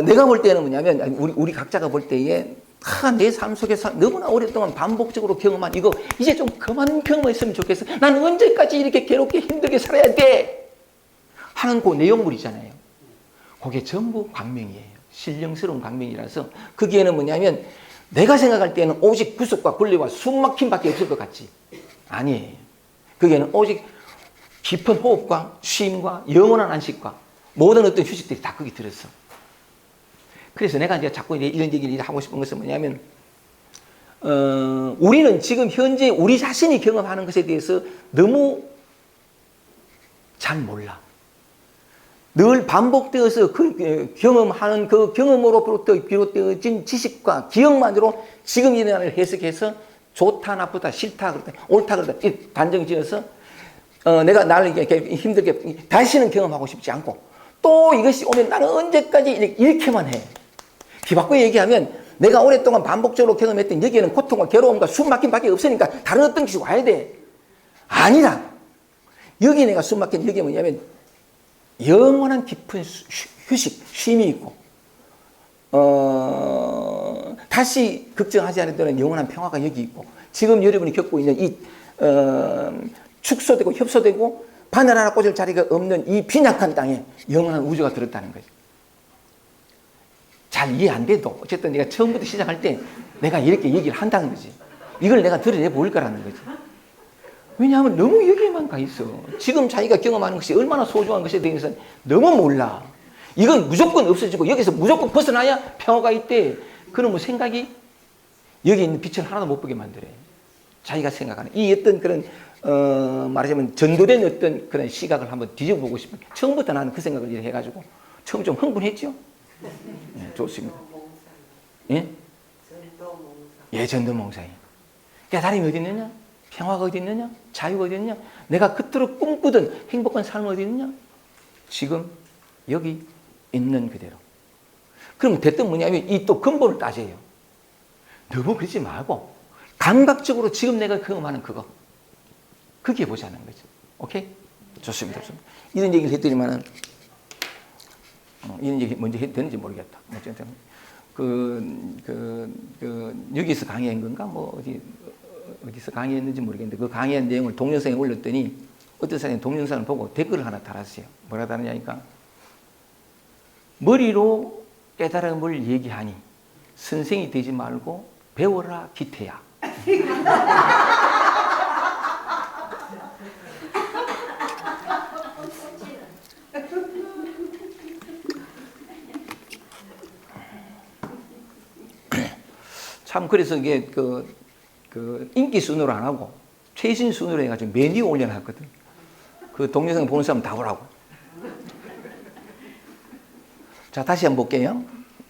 내가 볼 때는 뭐냐면, 우리 각자가 볼 때에, 내 삶 속에서 너무나 오랫동안 반복적으로 경험한 이거, 이제 좀 그만 경험했으면 좋겠어. 난 언제까지 이렇게 괴롭게 힘들게 살아야 돼? 하는 그 내용물이잖아요. 그게 전부 광명이에요. 신령스러운 광명이라서, 거기에는 뭐냐면, 내가 생각할 때는 오직 구속과 굴레와 숨막힘 밖에 없을 것 같지. 아니에요. 거기에는 오직 깊은 호흡과 쉼과 영원한 안식과 모든 어떤 휴식들이 다 거기 들었어. 그래서 내가 이제 자꾸 이런 얘기를 하고 싶은 것은 뭐냐면, 우리는 지금 현재 우리 자신이 경험하는 것에 대해서 너무 잘 몰라. 늘 반복되어서 경험하는 그 경험으로부터 비롯되어진 지식과 기억만으로 지금 일어나는 해석해서 좋다, 나쁘다, 싫다, 그렇다, 옳다, 그렇다, 단정 지어서 내가 나를 이렇게 힘들게 다시는 경험하고 싶지 않고 또 이것이 오면 나는 언제까지 이렇게만 해. 뒤바꿔 얘기하면 내가 오랫동안 반복적으로 경험했던 여기에는 고통과 괴로움과 숨막힘밖에 없으니까 다른 어떤 것이 와야 돼. 아니다. 여기 내가 숨막힌 여기 뭐냐면 영원한 깊은 휴식, 쉼이 있고 다시 걱정하지 않을 때는 영원한 평화가 여기 있고 지금 여러분이 겪고 있는 이 축소되고 협소되고 바늘 하나 꽂을 자리가 없는 이 빈약한 땅에 영원한 우주가 들었다는 거죠. 잘 이해 안 돼도 어쨌든 내가 처음부터 시작할 때 내가 이렇게 얘기를 한다는 거지. 이걸 내가 드러내 보일 거라는 거지. 왜냐하면 너무 여기에만 가 있어. 지금 자기가 경험하는 것이 얼마나 소중한 것에 대해서 너무 몰라. 이건 무조건 없어지고 여기서 무조건 벗어나야 평화가 있대. 그러면 생각이 여기 있는 빛을 하나도 못 보게 만들어요. 자기가 생각하는 이 어떤 그런 말하자면 전도된 어떤 그런 시각을 한번 뒤져보고 싶은. 처음부터 나는 그 생각을 해가지고 처음 좀 흥분했죠. 네, 좋습니다. 예? 예, 전도몽사에. 깨달음이 어디 있느냐? 평화가 어디 있느냐? 자유가 어디 있느냐? 내가 그토록 꿈꾸던 행복한 삶은 어디 있느냐? 지금 여기 있는 그대로. 그럼 됐든 뭐냐면 이 또 근본을 따져요. 너무 그러지 말고 감각적으로 지금 내가 경험하는 그거. 그게 보자는 거죠. 오케이? 좋습니다. 좋습니다. 이런 얘기를 했더니만은 이런 얘기 먼저 해도 되는지 모르겠다. 어쨌든 여기서 강의한 건가? 뭐 어디서 강의했는지 모르겠는데 그 강의한 내용을 동영상에 올렸더니 어떤 사람이 동영상을 보고 댓글을 하나 달았어요. 뭐라 달았냐니까 머리로 깨달음을 얘기하니 선생이 되지 말고 배워라 기태야. 참 그래서 이게 그 인기 순으로 안 하고 최신 순으로 해가지고 맨 위에 올려놨거든. 그 동영상 보는 사람 다 보라고. 자, 다시 한번 볼게요.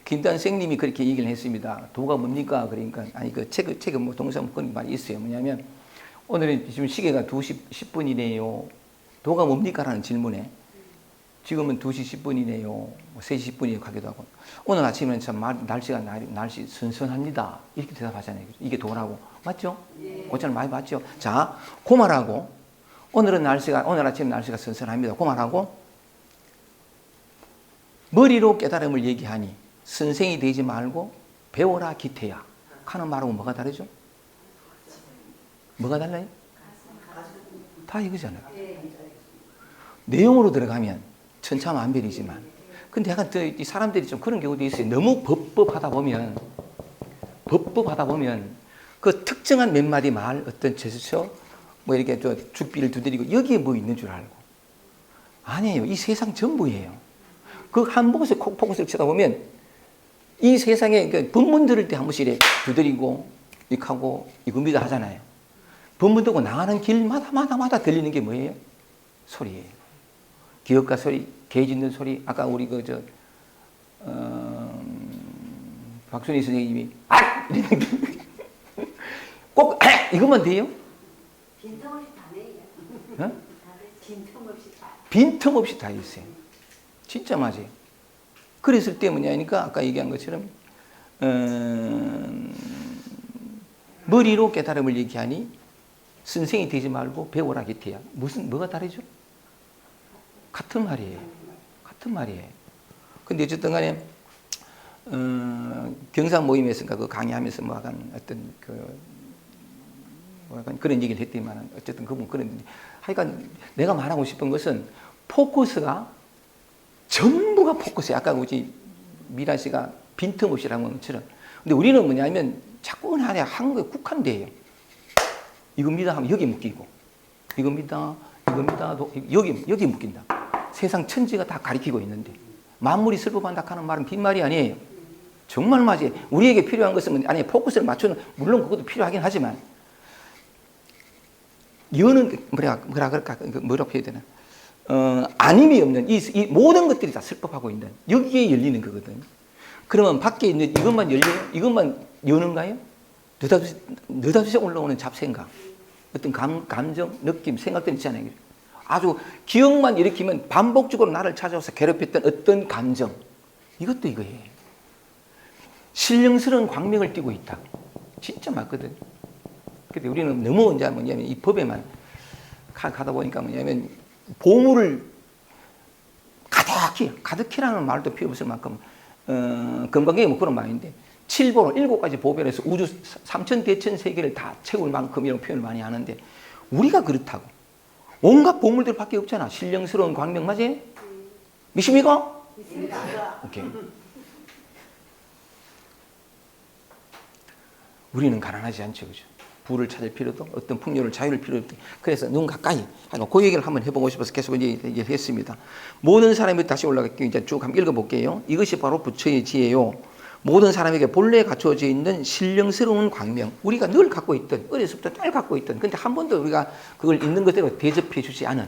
김단 선생님이 그렇게 얘기를 했습니다. 도가 뭡니까? 그러니까 아니 그 책을 뭐 동영상 그런 말이 있어요. 뭐냐면 오늘은 지금 시계가 2시 10분이네요. 도가 뭡니까? 라는 질문에 지금은 2시 10분이네요. 뭐 3시 10분이에요. 가기도 하고. 오늘 아침에는 참 날씨 선선합니다. 이렇게 대답하잖아요. 이게 도라고. 맞죠? 네. 그처럼 많이 맞죠? 자, 그 말하고 오늘 아침 날씨가 선선합니다. 그 말하고 머리로 깨달음을 얘기하니 선생이 되지 말고 배워라 기태야. 하는 말하고 뭐가 다르죠? 뭐가 달라요? 다 이거잖아요. 내용으로 들어가면 천차만별이지만 근데 약간 이 사람들이 좀 그런 경우도 있어요. 너무 법법하다 보면 그 특정한 몇 마디 말 어떤 제스처 뭐 이렇게 저 죽비를 두드리고 여기에 뭐 있는 줄 알고 아니에요. 이 세상 전부예요. 그 한 포커스를 쳐다보면 이 세상에 그 법문 들을 때 한 번씩 이렇게 두드리고 이렇게 하고 이겁니다 하잖아요. 법문 듣고 나가는 길마다 들리는 게 뭐예요? 소리예요. 기역과 소리, 개 짖는 소리. 아까 우리 박순희 선생님이 이러는 게 꼭 이것만 돼요?
빈틈없이 다 내요.
어?
빈틈없이 다.
빈틈없이 다 있어요. 진짜 맞아요. 그랬을 때 뭐냐니까 아까 얘기한 것처럼 머리로 깨달음을 얘기하니 선생이 되지 말고 배워라 기태야. 뭐가 다르죠? 같은 말이에요. 근데 어쨌든 간에 경상 모임에서인가 그 강의하면서 뭐 약간 어떤 약간 그런 얘기를 했더니만 어쨌든 그분 하여간 내가 말하고 싶은 것은 포커스가 전부가 포커스야. 아까 우리 미라 씨가 빈틈없이라는 것처럼. 근데 우리는 뭐냐면 자꾸 하나 한국에 국한돼요. 이겁니다 하면 여기 묶이고 이겁니다 여기 묶인다. 세상 천지가 다 가리키고 있는데 만물이 슬퍼한다 하는 말은 빈말이 아니에요. 정말 맞아요. 우리에게 필요한 것은 아니 포커스를 맞추는 물론 그것도 필요하긴 하지만 여는 뭐라고 해야 되나 아님이 없는 이 모든 것들이 다 슬퍼하고 있는 여기에 열리는 거거든. 그러면 밖에 있는 이것만 여는가요? 느닷없이 올라오는 잡생각 어떤 감정, 느낌, 생각들 있잖아요. 아주 기억만 일으키면 반복적으로 나를 찾아와서 괴롭혔던 어떤 감정 이것도 이거예요. 신령스러운 광명을 띠고 있다. 진짜 맞거든. 근데 우리는 너무 이제 뭐냐면 이 법에만 가다 보니까 뭐냐면 보물을 가득히라는 말도 필요 없을 만큼 건강하게 뭐 그런 말인데 7보로 7가지 보배에서 우주 3천 대천 세계를 다 채울 만큼 이런 표현을 많이 하는데 우리가 그렇다고 온갖 보물들밖에 없잖아. 신령스러운 광명 맞아요? 믿습니까?
믿습니다.
오케이. 우리는 가난하지 않죠, 그죠? 부를 찾을 필요도, 어떤 풍요를 자유를 필요도 없고. 그래서 눈 가까이 하고 그 얘기를 한번 해보고 싶어서 계속 이제 얘기를 했습니다. 모든 사람이 다시 올라갈게요. 이제 쭉 한번 읽어볼게요. 이것이 바로 부처의 지혜요. 모든 사람에게 본래 갖춰져 있는 신령스러운 광명. 우리가 늘 갖고 있던, 어려서부터 늘 갖고 있던, 근데 한 번도 우리가 그걸 있는 그대로 대접해 주지 않은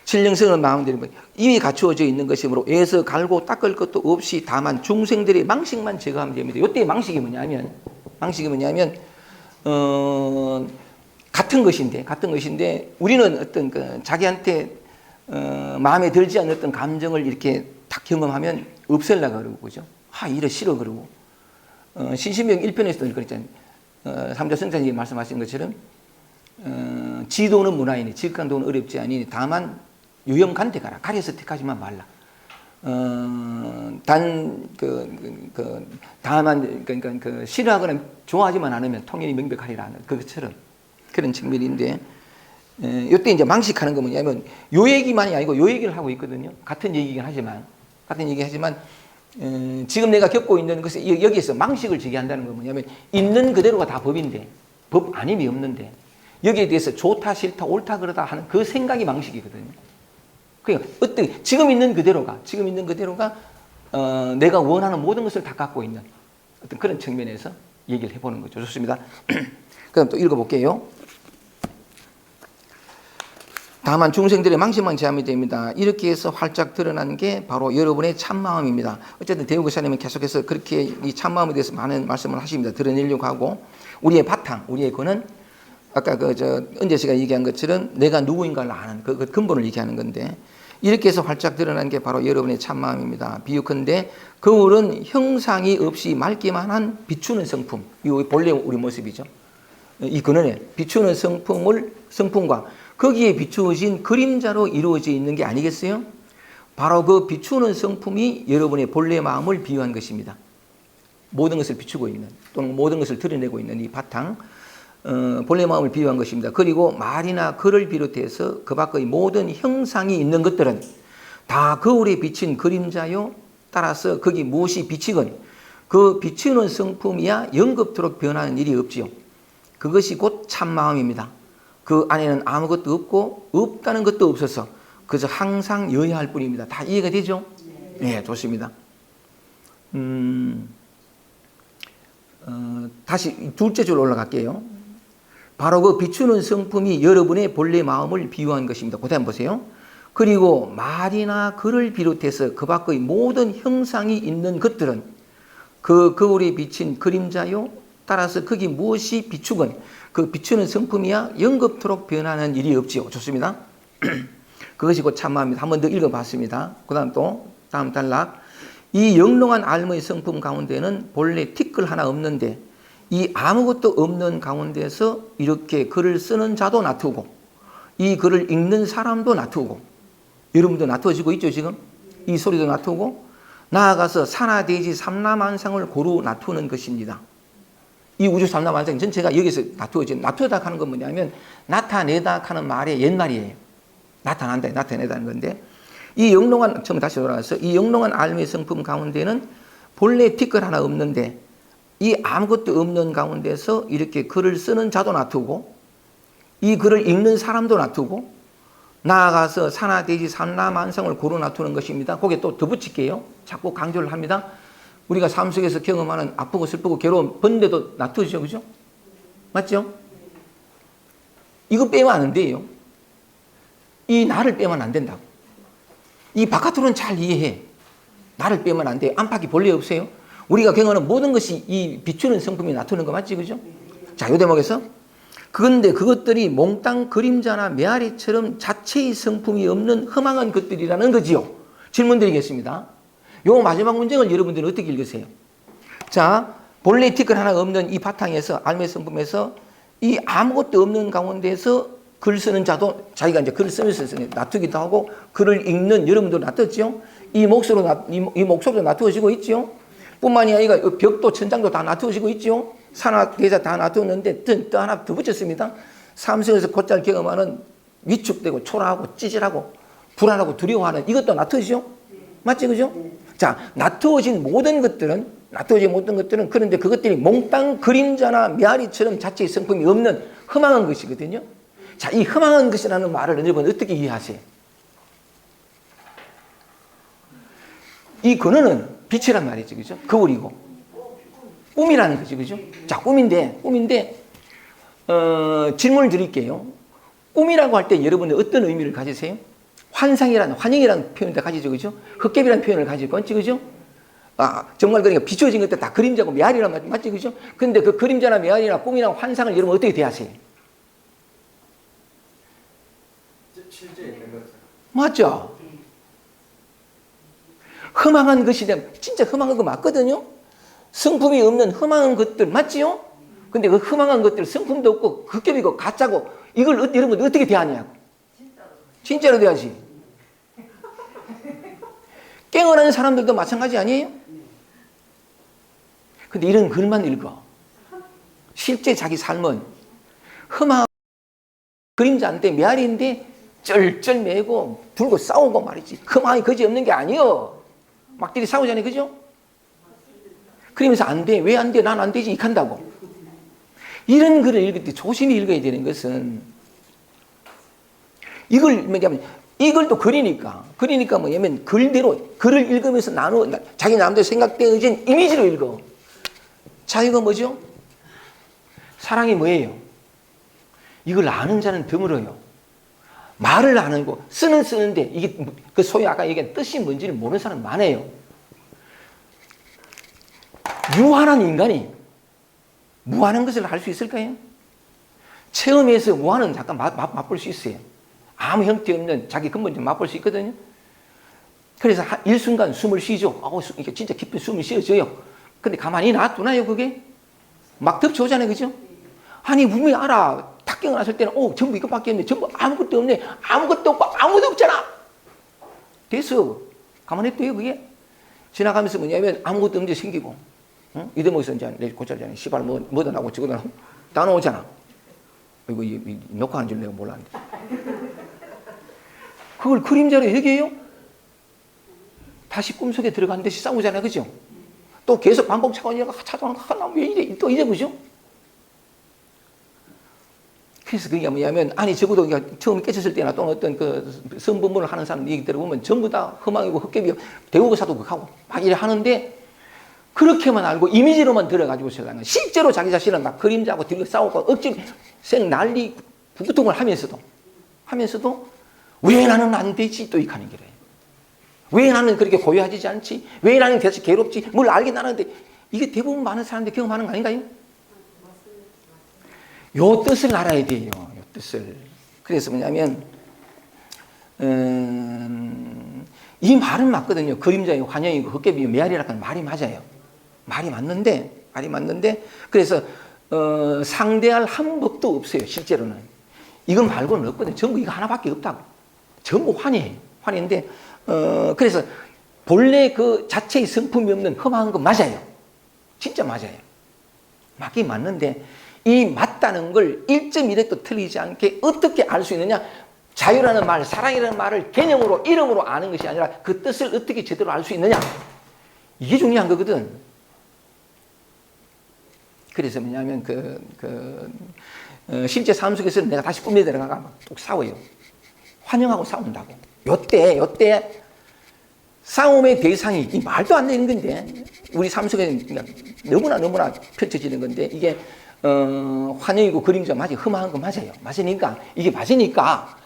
신령스러운 마음들이 이미 갖추어져 있는 것이므로 애서 갈고 닦을 것도 없이 다만 중생들의 망식만 제거하면 됩니다. 이때 망식이 뭐냐면 같은 것인데 우리는 어떤 그 자기한테 마음에 들지 않는 어떤 감정을 이렇게 딱 경험하면 없앨라 그러고 그죠? 이래 싫어 그러고 신신명 1편에서도 그랬잖아요. 삼자 성자님이 말씀하신 것처럼 지도는 문화이니 직강도는 어렵지 않으니 다만 유염간대 가라. 가려서 택하지만 말라. 다만 그러니까 싫어하거나 좋아하지만 않으면 통연히 명백하리라. 그것처럼 그런 측면인데 이때 이제 망식하는 건 뭐냐면 요 얘기만이 아니고 요 얘기를 하고 있거든요. 같은 얘기긴 하지만 지금 내가 겪고 있는 것에 여기에서 망식을 제기한다는 건 뭐냐면 있는 그대로가 다 법인데 법 아님이 없는데 여기에 대해서 좋다 싫다 옳다 그러다 하는 그 생각이 망식이거든요. 그러니까 지금 있는 그대로가 내가 원하는 모든 것을 다 갖고 있는 어떤 그런 측면에서 얘기를 해보는 거죠. 좋습니다. 그럼 또 읽어볼게요. 다만 중생들의 망심만 제하면 됩니다. 이렇게 해서 활짝 드러난 게 바로 여러분의 참마음입니다. 어쨌든 대우교사님은 계속해서 그렇게 이 참마음에 대해서 많은 말씀을 하십니다. 드러내려고 하고 우리의 바탕, 우리의 근은 아까 은재 씨가 얘기한 것처럼 내가 누구인가를 아는 그 근본을 얘기하는 건데 이렇게 해서 활짝 드러난 게 바로 여러분의 참마음입니다. 비유컨대 거울은 형상이 없이 맑기만 한 비추는 성품, 이 본래 우리 모습이죠. 이 근원에 비추는 성품과 거기에 비추어진 그림자로 이루어져 있는 게 아니겠어요? 바로 그 비추는 성품이 여러분의 본래 마음을 비유한 것입니다. 모든 것을 비추고 있는 또는 모든 것을 드러내고 있는 이 바탕 본래 마음을 비유한 것입니다. 그리고 말이나 글을 비롯해서 그 밖의 모든 형상이 있는 것들은 다 거울에 비친 그림자요. 따라서 거기 무엇이 비치건 그 비추는 성품이야 영겁토록 변하는 일이 없지요. 그것이 곧 참마음입니다. 그 안에는 아무것도 없고 없다는 것도 없어서 그저 항상 여야할 뿐입니다. 다 이해가 되죠? 네, 좋습니다. 다시 둘째 줄 올라갈게요. 바로 그 비추는 성품이 여러분의 본래 마음을 비유한 것입니다. 그 다음 보세요. 그리고 말이나 글을 비롯해서 그 밖의 모든 형상이 있는 것들은 그 거울에 비친 그림자요. 따라서 거기 무엇이 비추건 그 비추는 성품이야 영겁토록 변하는 일이 없지요. 좋습니다. 그것이 곧 참마음입니다. 한 번 더 읽어봤습니다. 그 다음 또 다음 단락. 이 영롱한 알무의 성품 가운데는 본래 티끌 하나 없는데 이 아무것도 없는 가운데서 이렇게 글을 쓰는 자도 놔두고 이 글을 읽는 사람도 놔두고 여러분도 놔두어지고 있죠 지금? 이 소리도 놔두고 나아가서 산하대지 삼라만상을 고루 놔두는 것입니다. 이 우주 삼라만상 전체가 여기서 놔두어다 하는 건 뭐냐면 나타내다 하는 말의 옛말이에요. 나타내다 하는 건데 이 영롱한 처음 다시 돌아가서 이 영롱한 알미의 성품 가운데는 본래 티끌 하나 없는데 이 아무것도 없는 가운데서 이렇게 글을 쓰는 자도 놔두고 이 글을 읽는 사람도 놔두고 나아가서 산하대지 삼라만상을 고루 놔두는 것입니다. 거기에 또 더 붙일게요. 자꾸 강조를 합니다. 우리가 삶 속에서 경험하는 아프고 슬프고 괴로운 번데도 놔두죠. 그죠? 맞죠? 이거 빼면 안 돼요. 이 나를 빼면 안 된다고. 이 바깥으로는 잘 이해해. 나를 빼면 안 돼요. 안팎이 본래 없어요. 우리가 경험하는 모든 것이 이 비추는 성품이 나타나는 거 맞지? 그죠? 자, 요 대목에서 그런데 그것들이 몽땅 그림자나 메아리처럼 자체의 성품이 없는 험한 것들이라는 거지요. 질문 드리겠습니다. 요 마지막 문장을 여러분들은 어떻게 읽으세요? 자, 본래 티끌 하나 없는 이 바탕에서 알매 성품에서 이 아무것도 없는 가운데서 글 쓰는 자도 자기가 이제 글을 쓰면서 놔두기도 하고 글을 읽는 여러분도 놔뒀죠. 이 목소리도 놔두어지고 있죠. 뿐만이 아니라 벽도 천장도 다 놔두어지고 있죠. 산하 대자 다 놔두었는데 또 하나 더 붙였습니다. 삶 속에서 곧잘 경험하는 위축되고 초라하고 찌질하고 불안하고 두려워하는 이것도 나트죠? 맞지, 그죠? 자, 나트워진 모든 것들은 그런데 그것들이 몽땅 그림자나 메아리처럼 자체의 성품이 없는 허망한 것이거든요. 자, 이 허망한 것이라는 말을 여러분 어떻게 이해하세요? 이 근원은 빛이란 말이죠, 그죠? 거울이고 꿈이라는 거죠, 그죠? 자, 꿈인데 질문을 드릴게요. 꿈이라고 할 때 여러분은 어떤 의미를 가지세요? 환영이라는 표현을 다 가지죠, 그죠? 헛개비라는 표현을 가지고, 맞지, 그죠? 정말 그러니까 비춰진 것들 다 그림자고 메아리란 말 맞지, 그죠? 근데 그 그림자나 메아리나 꿈이나 환상을 여러분 어떻게 대하세요?
실제 있는 것.
맞죠? 허망한 것이 되면 진짜 허망한 거 맞거든요? 성품이 없는 허망한 것들 맞지요? 근데 그 허망한 것들 성품도 없고 헛개비고 가짜고 이걸 여러분 어떻게 대하냐고. 진짜로 대하지. 깽어라는 사람들도 마찬가지 아니에요? 근데 이런 글만 읽어. 실제 자기 삶은 흠한 그림자인데 메아리인데 쩔쩔매고 불고 싸우고 말이지. 흠함이 그지없는 게 아니여. 막들이 싸우잖아요, 그죠? 그러면서 안 돼. 왜 안 돼? 난 안 되지. 이칸다고. 이런 글을 읽을 때 조심히 읽어야 되는 것은 이걸 또 글이니까 뭐냐면 글대로 글을 읽으면서 자기 나름대로 생각되어진 이미지로 읽어. 자, 이거 뭐죠? 사랑이 뭐예요? 이걸 아는 자는 드물어요. 말을 안 하고 쓰는데 이게 그 소위 아까 얘기한 뜻이 뭔지를 모르는 사람 많아요. 유한한 인간이 무한한 것을 할 수 있을까요? 체험에서 무한은 잠깐 맛볼 수 있어요. 아무 형태 없는 자기 근본적 맛볼 수 있거든요. 그래서 일순간 숨을 쉬죠. 이게 진짜 깊은 숨을 쉬어져요. 근데 가만히 놔두나요, 그게? 막 덮쳐오잖아요, 그죠? 아니, 분명히 알아. 탁 깨어났을 때는, 전부 이것밖에 없네. 전부 아무것도 없네. 아무것도 없고 아무도 없잖아. 됐어. 가만히 둬요, 그게. 지나가면서 뭐냐면 아무것도 없는 데 생기고, 이 대목에서 이제 내일 고찰잖아요. 시발 뭐도 나고 저거도 나고. 다 나오잖아. 이거 녹화하는 줄 내가 몰랐는데. 그걸 그림자로 얘기해요? 다시 꿈속에 들어간 듯이 싸우잖아요, 그죠? 또 계속 반복 찾아오는 왜 이래? 또 이래, 그죠? 그래서 그게 뭐냐면, 아니, 적어도 처음 깨쳤을 때나 또는 어떤 그 성분문을 하는 사람 얘기 들어보면 전부 다 허망이고 헛개비, 대우고사도 그하고 막 이래 하는데, 그렇게만 알고 이미지로만 들어가지고 세상은 실제로 자기 자신은 막 그림자하고 들고 싸우고 억지로 난리 부구통을 하면서도 왜 나는 안 되지? 또 이 가는 길이에요. 왜 나는 그렇게 고요하지 않지? 왜 나는 대체 괴롭지? 뭘 알긴 하는데 이게 대부분 많은 사람들이 경험하는 거 아닌가요? 요 뜻을 알아야 돼요. 요 뜻을. 그래서 뭐냐면 이 말은 맞거든요. 그림자의 환영이고 헛개비 메아리라는 말이 맞아요. 말이 맞는데 그래서 상대할 한 법도 없어요. 실제로는. 이건 말고는 없거든요. 전부 이거 하나밖에 없다고. 전부 환희예요. 환희인데 그래서 본래 그 자체의 성품이 없는 험한 건 맞아요. 진짜 맞아요. 맞긴 맞는데 이 맞다는 걸 1.1획도 틀리지 않게 어떻게 알 수 있느냐? 자유라는 말, 사랑이라는 말을 개념으로 이름으로 아는 것이 아니라 그 뜻을 어떻게 제대로 알 수 있느냐? 이게 중요한 거거든. 그래서 뭐냐면 실제 삶 속에서는 내가 다시 꿈에 들어가가 또 싸워요. 환영하고 싸운다고. 요때 싸움의 대상이 이 말도 안 되는 건데 우리 삶 속에 너무나 펼쳐지는 건데 이게 환영이고 그림자 맞아요. 흠한 거 맞아요. 이게 맞으니까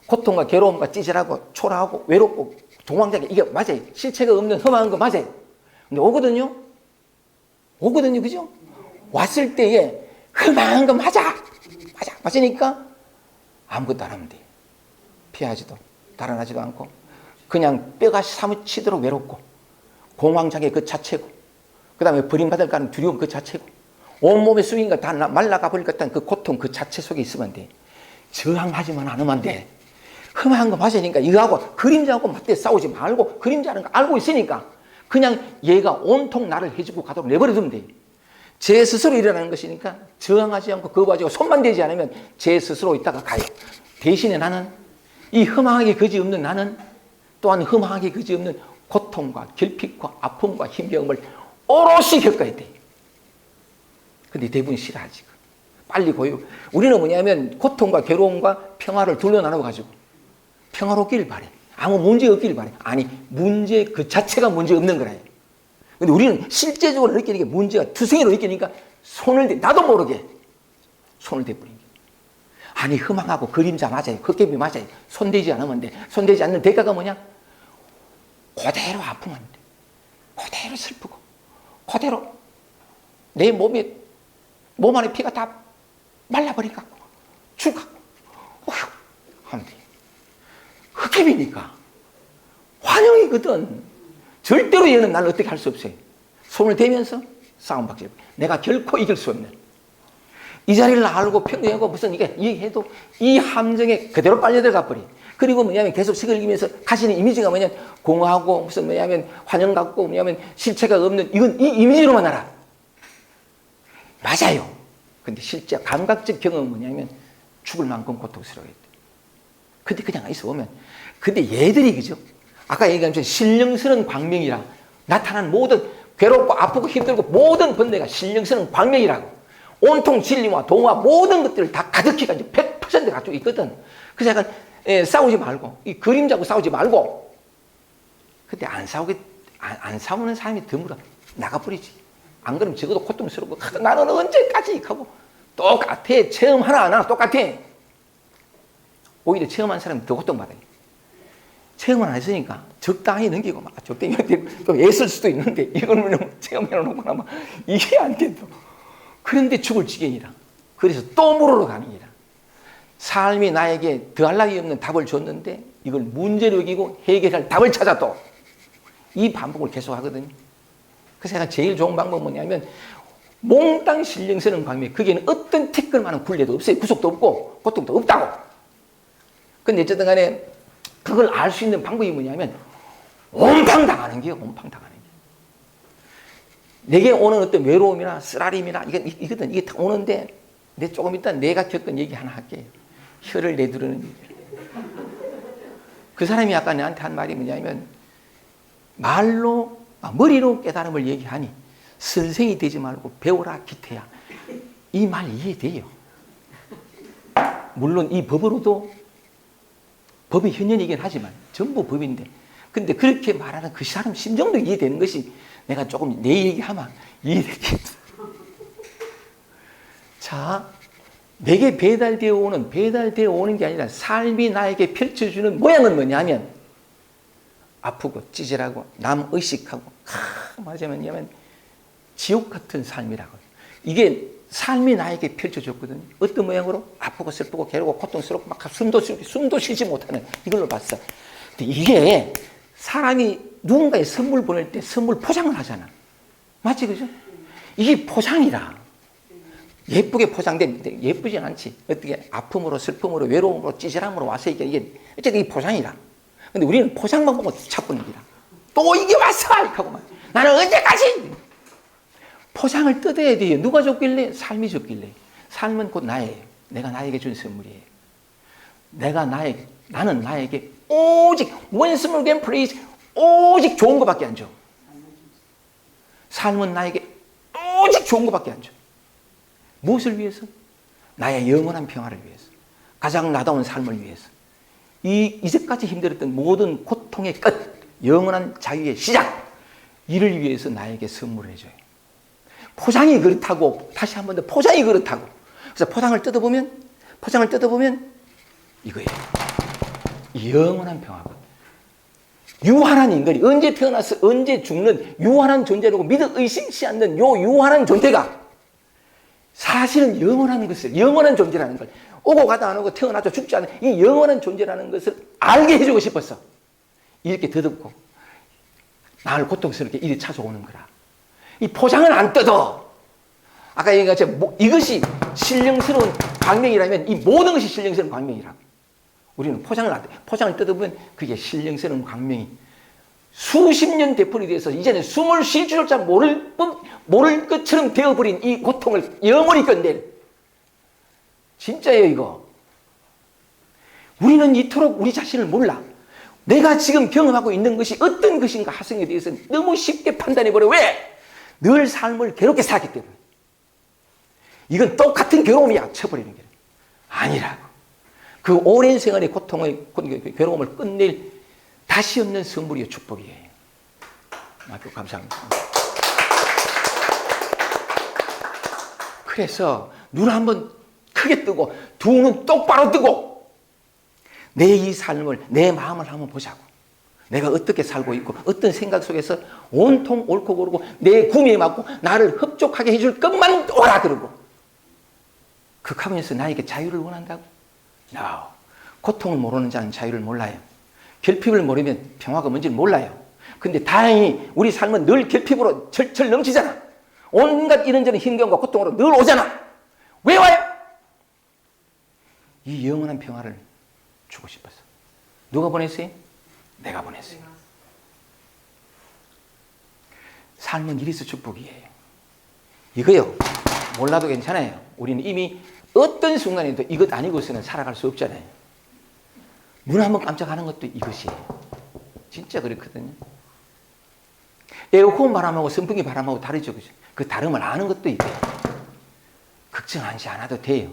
고통과 괴로움과 찌질하고 초라하고 외롭고 동황자기 이게 맞아요. 실체가 없는 흠한 거 맞아요. 근데 오거든요, 그죠? 왔을 때에 흠한 거 맞으니까 아무것도 안 하면 돼. 피하지도 달아나지도 않고 그냥 뼈가 사무치도록 외롭고 공황장애 그 자체고 그 다음에 버림받을까는 두려움 그 자체고 온몸의 수인가 다 말라가 버릴 것 같은 그 고통 그 자체 속에 있으면 돼. 저항하지만 않으면 돼. 흠한 거 맞으니까 이거하고 그림자하고 맞대 싸우지 말고 그림자는 거 알고 있으니까 그냥 얘가 온통 나를 해주고 가도록 내버려두면 돼. 제 스스로 일어나는 것이니까 저항하지 않고 거부하지 않고 손만 대지 않으면 제 스스로 있다가 가요. 대신에 나는 이 흠하게 그지없는 나는 또한 흠하게 그지없는 고통과 결핍과 아픔과 힘겨움을 오롯이 겪어야 돼. 근데 대부분 싫어하지. 빨리 고요. 우리는 뭐냐면 고통과 괴로움과 평화를 둘로 나눠가지고 평화롭기를 바래. 아무 문제 없기를 바래. 아니, 문제 그 자체가 문제 없는 거라. 근데 우리는 실제적으로 느끼는 게 문제가 투성이로 느끼니까 나도 모르게 손을 대버린 게. 아니, 흠하고 그림자 맞아요. 헛개비 맞아요. 손대지 않으면 돼. 손대지 않는 대가가 뭐냐? 그대로 아프면 돼. 그대로 슬프고 그대로 내 몸 안에 피가 다 말라버리고 죽어. 어휴, 하면 돼. 흑개비니까 환영이거든. 절대로 얘는 나를 어떻게 할 수 없어요. 손을 대면서 싸움박질. 내가 결코 이길 수 없는. 이 자리를 알고 평정하고 무슨 이게 해도 이 함정에 그대로 빨려들어가 버려. 그리고 뭐냐면 계속 책을 읽으면서 가시는 이미지가 뭐냐면 공허하고 무슨 뭐냐면 환영 같고 뭐냐면 실체가 없는 이건 이 이미지로만 알아. 맞아요. 근데 실제 감각적 경험은 뭐냐면 죽을 만큼 고통스러워야 돼. 근데 그냥 있어 보면 근데 얘들이 그죠? 아까 얘기한 것처럼 신령스러운 광명이라 나타난 모든 괴롭고 아프고 힘들고 모든 번뇌가 신령스러운 광명이라고 온통 진리와 동화 모든 것들을 다 가득히 가지고 100% 가지고 있거든. 그래서 약간 싸우지 말고 이 그림자고 싸우지 말고 근데 안 싸우는 사람이 드물어 나가버리지. 안 그러면 적어도 고통스럽고 나는 언제까지 하고 똑같아. 체험 하나 똑같아. 오히려 체험한 사람이 더 고통받아요. 체험을 안 했으니까 적당히 넘기고 막 적당히 또 애쓸 수도 있는데 이거는 체험해놓고 나면 이게 안 된다. 그런데 죽을 지경이라. 그래서 또 물으러 가는 기라. 삶이 나에게 더할 나위 없는 답을 줬는데 이걸 문제로 여기고 해결할 답을 찾아 또 이 반복을 계속 하거든요. 그래서 제가 제일 좋은 방법은 뭐냐면 몽땅 신령스러운 광명. 거기에는 어떤 티끌만한 굴레도 없어요. 구속도 없고 고통도 없다고. 근데 어쨌든 간에 그걸 알 수 있는 방법이 뭐냐면 온팡 당하는 게요. 온팡 당하는 게. 내게 오는 어떤 외로움이나 쓰라림이나 이거든. 이게 다 오는데 내 조금 이따 내가 겪은 얘기 하나 할게요. 혀를 내두르는 얘기. 그 사람이 아까 내한테 한 말이 뭐냐면 말로 머리로 깨달음을 얘기하니 선생이 되지 말고 배우라 기태야. 이 말 이해돼요. 물론 이 법으로도 법의 현현이긴 하지만 전부 법인데 근데 그렇게 말하는 그 사람 심정도 이해되는 것이 내가 조금 내 얘기하면 이해되겠어. 자, 내게 배달되어 오는 게 아니라 삶이 나에게 펼쳐주는 모양은 뭐냐면 아프고 찌질하고 남 의식하고 말하자면 지옥 같은 삶이라고. 이게 삶이 나에게 펼쳐졌거든요. 어떤 모양으로? 아프고 슬프고 괴롭고 고통스럽고 막 숨도 쉬지 못하는 이걸로 봤어. 근데 이게 사람이 누군가에 선물 보낼 때 선물 포장을 하잖아. 맞지, 그죠? 이게 포장이라. 예쁘게 포장된, 예쁘진 않지. 어떻게 아픔으로, 슬픔으로, 외로움으로, 찌질함으로 와서 이게 어쨌든 이게 포장이라. 근데 우리는 포장만 보고 찾고는 기라. 또 이게 왔어! 하고 나는 언제까지! 포장을 뜯어야 돼요. 누가 줬길래? 삶이 줬길래. 삶은 곧 나예요. 내가 나에게 준 선물이에요. 나는 나에게 오직 one small game please 오직 좋은 것밖에 안 줘. 삶은 나에게 오직 좋은 것밖에 안 줘. 무엇을 위해서? 나의 영원한 평화를 위해서. 가장 나다운 삶을 위해서. 이제까지 힘들었던 모든 고통의 끝, 영원한 자유의 시작, 이를 위해서 나에게 선물을 해줘요. 포장이 그렇다고, 다시 한 번 더 포장이 그렇다고. 그래서 포장을 뜯어보면 이거예요. 영원한 평화고. 유한한 인간이 언제 태어나서 언제 죽는 유한한 존재라고 믿어 의심치 않는 요 유한한 존재가 사실은 영원한 존재라는 걸 오고 가다 안 오고 태어나도 죽지 않은 이 영원한 존재라는 것을 알게 해주고 싶었어. 이렇게 더듬고 나를 고통스럽게 이리 찾아오는 거라. 이 포장을 안 뜯어. 아까 얘기했지만 이것이 신령스러운 광명이라면 이 모든 것이 신령스러운 광명이라고. 우리는 포장을 뜯어보면 그게 신령스러운 광명이 수십 년 되풀이 돼서 이제는 숨을 쉴 줄조차 모를 것처럼 되어버린 이 고통을 영원히 끝낼. 진짜예요, 이거. 우리는 이토록 우리 자신을 몰라. 내가 지금 경험하고 있는 것이 어떤 것인가 하성에 대해서 너무 쉽게 판단해버려. 왜? 늘 삶을 괴롭게 살기 때문에. 이건 똑같은 괴로움이야. 쳐버리는 게 아니라고. 그 오랜 생활의 고통의 괴로움을 끝낼 다시 없는 선물이요 축복이에요. 감사합니다. 그래서 눈 한번 크게 뜨고 두 눈 똑바로 뜨고 내 이 삶을, 내 마음을 한번 보자고. 내가 어떻게 살고 있고 어떤 생각 속에서 온통 옳고 그르고 내 구미에 맞고 나를 흡족하게 해줄 것만 오라 그러고 그 가면서 나에게 자유를 원한다고? No. 고통을 모르는 자는 자유를 몰라요. 결핍을 모르면 평화가 뭔지를 몰라요. 근데 다행히 우리 삶은 늘 결핍으로 철철 넘치잖아. 온갖 이런저런 힘겨움과 고통으로 늘 오잖아. 왜 와요? 이 영원한 평화를 주고 싶어서. 누가 보냈어요? 내가 보냈어요. 삶은 이래서 축복이에요. 이거요. 몰라도 괜찮아요. 우리는 이미 어떤 순간에도 이것 아니고서는 살아갈 수 없잖아요. 눈 한번 깜짝하는 것도 이것이에요. 진짜 그렇거든요. 에어컨 바람하고 선풍기 바람하고 다르죠. 그죠? 그 다름을 아는 것도 있고요. 걱정하지 않아도 돼요.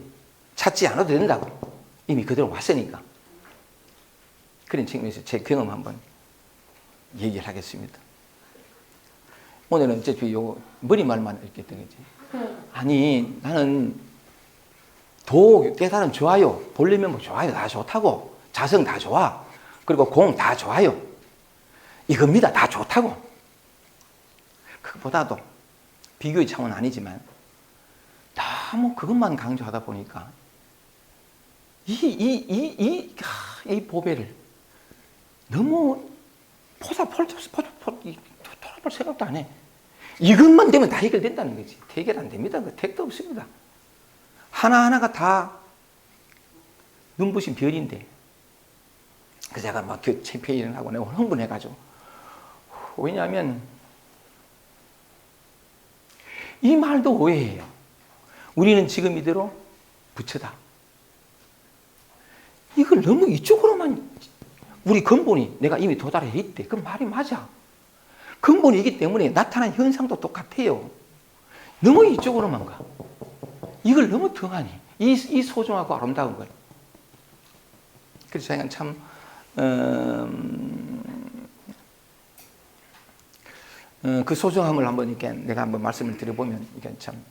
찾지 않아도 된다고. 이미 그대로 왔으니까. 그런 측면에서 제 경험 한번 얘기를 하겠습니다. 오늘은 어차피 요 머리말만 이렇게 되겠지. 아니, 나는 도 깨달음 좋아요. 보려면 뭐 좋아요. 다 좋다고. 자성 다 좋아. 그리고 공 다 좋아요. 이겁니다. 다 좋다고. 그것보다도 비교의 차원은 아니지만 너무 그것만 강조하다 보니까 이 보배를 너무 돌아볼 생각도 안 해. 이것만 되면 다 해결된다는 거지. 해결 안 됩니다. 그 택도 없습니다. 하나하나가 다 눈부신 별인데. 그래서 제가 막 챔피언을 하고 내가 흥분해가지고. 왜냐하면 이 말도 오해예요. 우리는 지금 이대로 부처다. 이걸 너무 이쪽으로만 우리 근본이 내가 이미 도달해 있대. 그 말이 맞아. 근본이기 때문에 나타난 현상도 똑같아요. 너무 이쪽으로만 가. 이걸 너무 등하니. 이 소중하고 아름다운 걸. 그래서 제가 참 그 소중함을 한번 이렇게 내가 한번 말씀을 드려보면 이게 참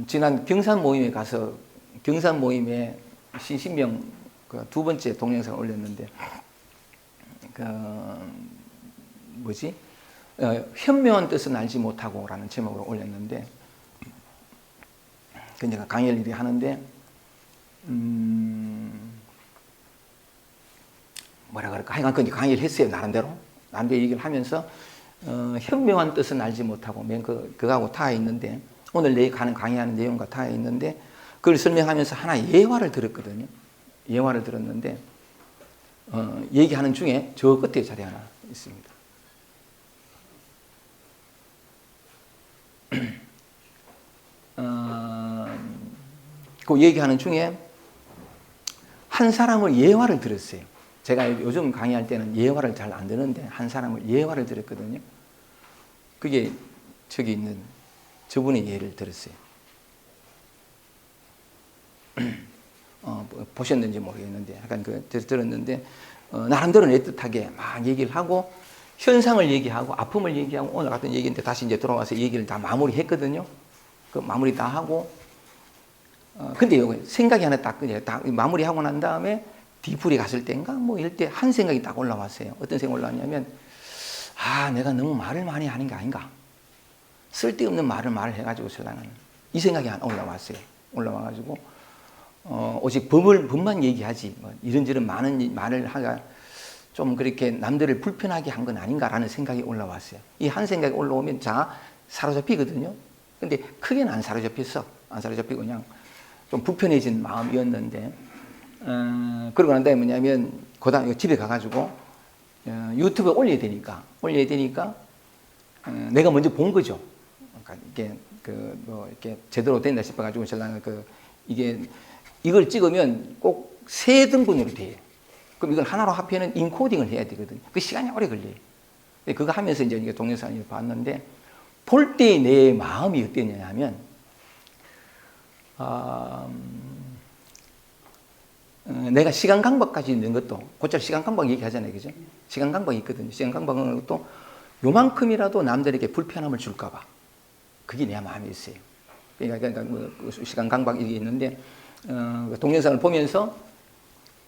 지난 경산 모임에 가서 경산 모임에 신신명 그 두 번째 동영상을 올렸는데 현명한 뜻은 알지 못하고라는 제목으로 올렸는데 그 제가 강의를 이렇게 하는데 뭐라 그럴까 하여간 그 강의를 했어요. 나름대로 얘기를 하면서 현명한 뜻은 알지 못하고 그거하고 닿아 있는데 오늘 내가 가는 강의하는 내용과 닿아 있는데 그걸 설명하면서 하나 예화를 들었거든요. 예화를 들었는데 얘기하는 중에 저 끝에 자리 하나 있습니다. 그 얘기하는 중에 한 사람을 예화를 들었어요. 제가 요즘 강의할 때는 예화를 잘 안 듣는데 한 사람을 예화를 들었거든요. 그게 저기 있는 저분의 예를 들었어요. 보셨는지 모르겠는데 약간 들었는데 나름대로 애틋하게 막 얘기를 하고 현상을 얘기하고 아픔을 얘기하고 오늘 같은 얘기인데 다시 이제 돌아와서 얘기를 다 마무리했거든요. 그 마무리 다 하고 근데 생각이 하나 딱 마무리하고 난 다음에 뒤풀이 갔을 때인가 뭐 이럴 때 한 생각이 딱 올라왔어요. 어떤 생각이 올라왔냐면 내가 너무 말을 많이 하는 게 아닌가. 쓸데없는 말을 해가지고 설라는 이 생각이 올라왔어요. 올라와가지고 오직 법만 얘기하지 뭐 이런저런 많은 말을 하가 좀 그렇게 남들을 불편하게 한 건 아닌가라는 생각이 올라왔어요. 이 한 생각이 올라오면 사로잡히거든요. 근데 크게는 안 사로잡혔어. 안 사로잡히고 그냥 좀 불편해진 마음이었는데 그러고 난 다음에 뭐냐면 그다음 집에 가가지고 유튜브에 올려야 되니까 내가 먼저 본 거죠. 그러니까 이게 이렇게 제대로 된다 싶어가지고 이게 이걸 찍으면 꼭 세 등분으로 돼요. 그럼 이걸 하나로 합해는 인코딩을 해야 되거든요. 그 시간이 오래 걸려요. 그거 하면서 이제 동영상을 봤는데 볼 때 내 마음이 어땠냐 하면 내가 시간 강박까지 있는 것도 곧잘 시간 강박 얘기하잖아요. 그죠? 시간 강박이 있거든요. 시간 강박은 것도 요만큼이라도 남들에게 불편함을 줄까 봐. 그게 내 마음에 있어요. 그러니까 뭐 시간 강박이 있는데 동영상을 보면서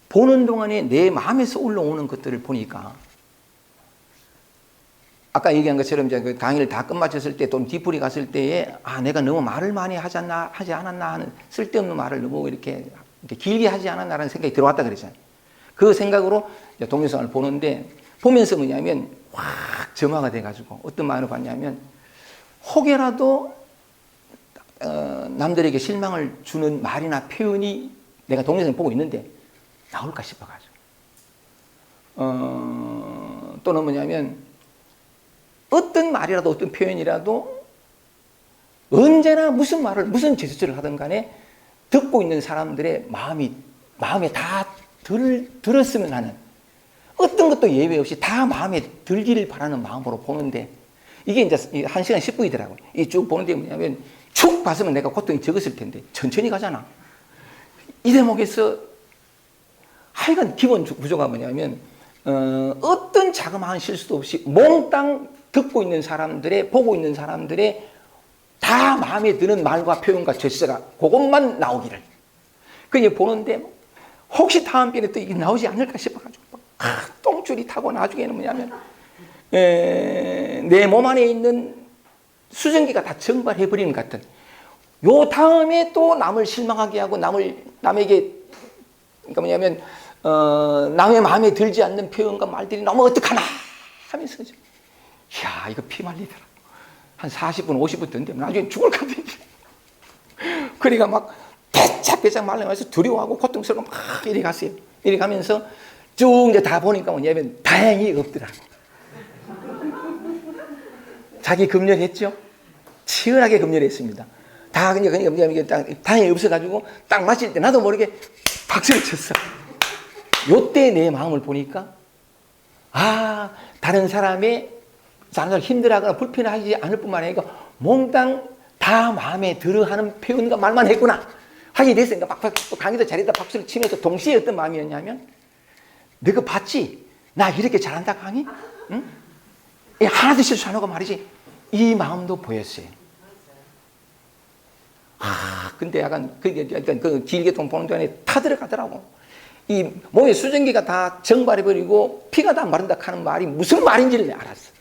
보는 동안에 내 마음에서 올라오는 것들을 보니까 아까 얘기한 것처럼 이제 그 강의를 다 끝마쳤을 때 또 뒤풀이 갔을 때에 내가 너무 말을 많이 하지 않았나 하는 쓸데없는 말을 너무 이렇게 길게 하지 않았나라는 생각이 들어왔다 그랬잖아요. 그 생각으로 동영상을 보는데 보면서 뭐냐면 확 점화가 돼가지고 어떤 마음으로 봤냐면 혹여라도 남들에게 실망을 주는 말이나 표현이 내가 동영상을 보고 있는데 나올까 싶어가지고 또는 뭐냐면 어떤 말이라도 어떤 표현이라도 언제나 무슨 말을 무슨 제스처를 하든 간에 듣고 있는 사람들의 마음에 다 들었으면 하는 어떤 것도 예외 없이 다 마음에 들기를 바라는 마음으로 보는데 이게 이제 1시간 10분이더라고요. 이 쭉 보는데 뭐냐면 쭉 봤으면 내가 고통이 적었을 텐데 천천히 가잖아. 이 대목에서 하여간 기본 구조가 뭐냐면 어떤 자그마한 실수도 없이 몽땅 듣고 있는 사람들의 보고 있는 사람들의 다 마음에 드는 말과 표현과 제스처가 그것만 나오기를. 그냥 보는데 혹시 다음 편에 또 이게 나오지 않을까 싶어가지고 똥줄이 타고 나중에는 뭐냐면 내 몸 안에 있는 수증기가 다 증발해버리는 것 같은 요 다음에 또 남을 실망하게 하고 남에게 그러니까 뭐냐면 남의 마음에 들지 않는 표현과 말들이 너무 어떡하나 하면서 이야 이거 피 말리더라. 한 40분 50분 던데 나중에 죽을 것 같은데 그러니까 막 배짝배짝 말려가면서 두려워하고 고통스럽고 막 이리 갔어요. 이리 가면서 쭉 이제 다 보니까 뭐냐면 다행히 없더라고. 자기 검열했죠? 치열하게 검열했습니다. 다 그러니까 다행히 없어가지고 딱 마실 때 나도 모르게 박수를 쳤어. 요때 내 마음을 보니까 다른 사람이 힘들어하거나 불편하지 않을 뿐만 아니라 몽땅 다 마음에 들어하는 표현과 말만 했구나 하게 됐으니까 막 강의도 잘했다 박수를 치면서 동시에 어떤 마음이었냐면 너가 봤지? 나 이렇게 잘한다 강의? 응? 하나도 실수 안 하고 말이지 이 마음도 보였어요. 근데 약간 그 길게 좀 보는 동안에 타들어가더라고. 이 몸의 수증기가 다 증발해버리고 피가 다 마른다 하는 말이 무슨 말인지를 알았어.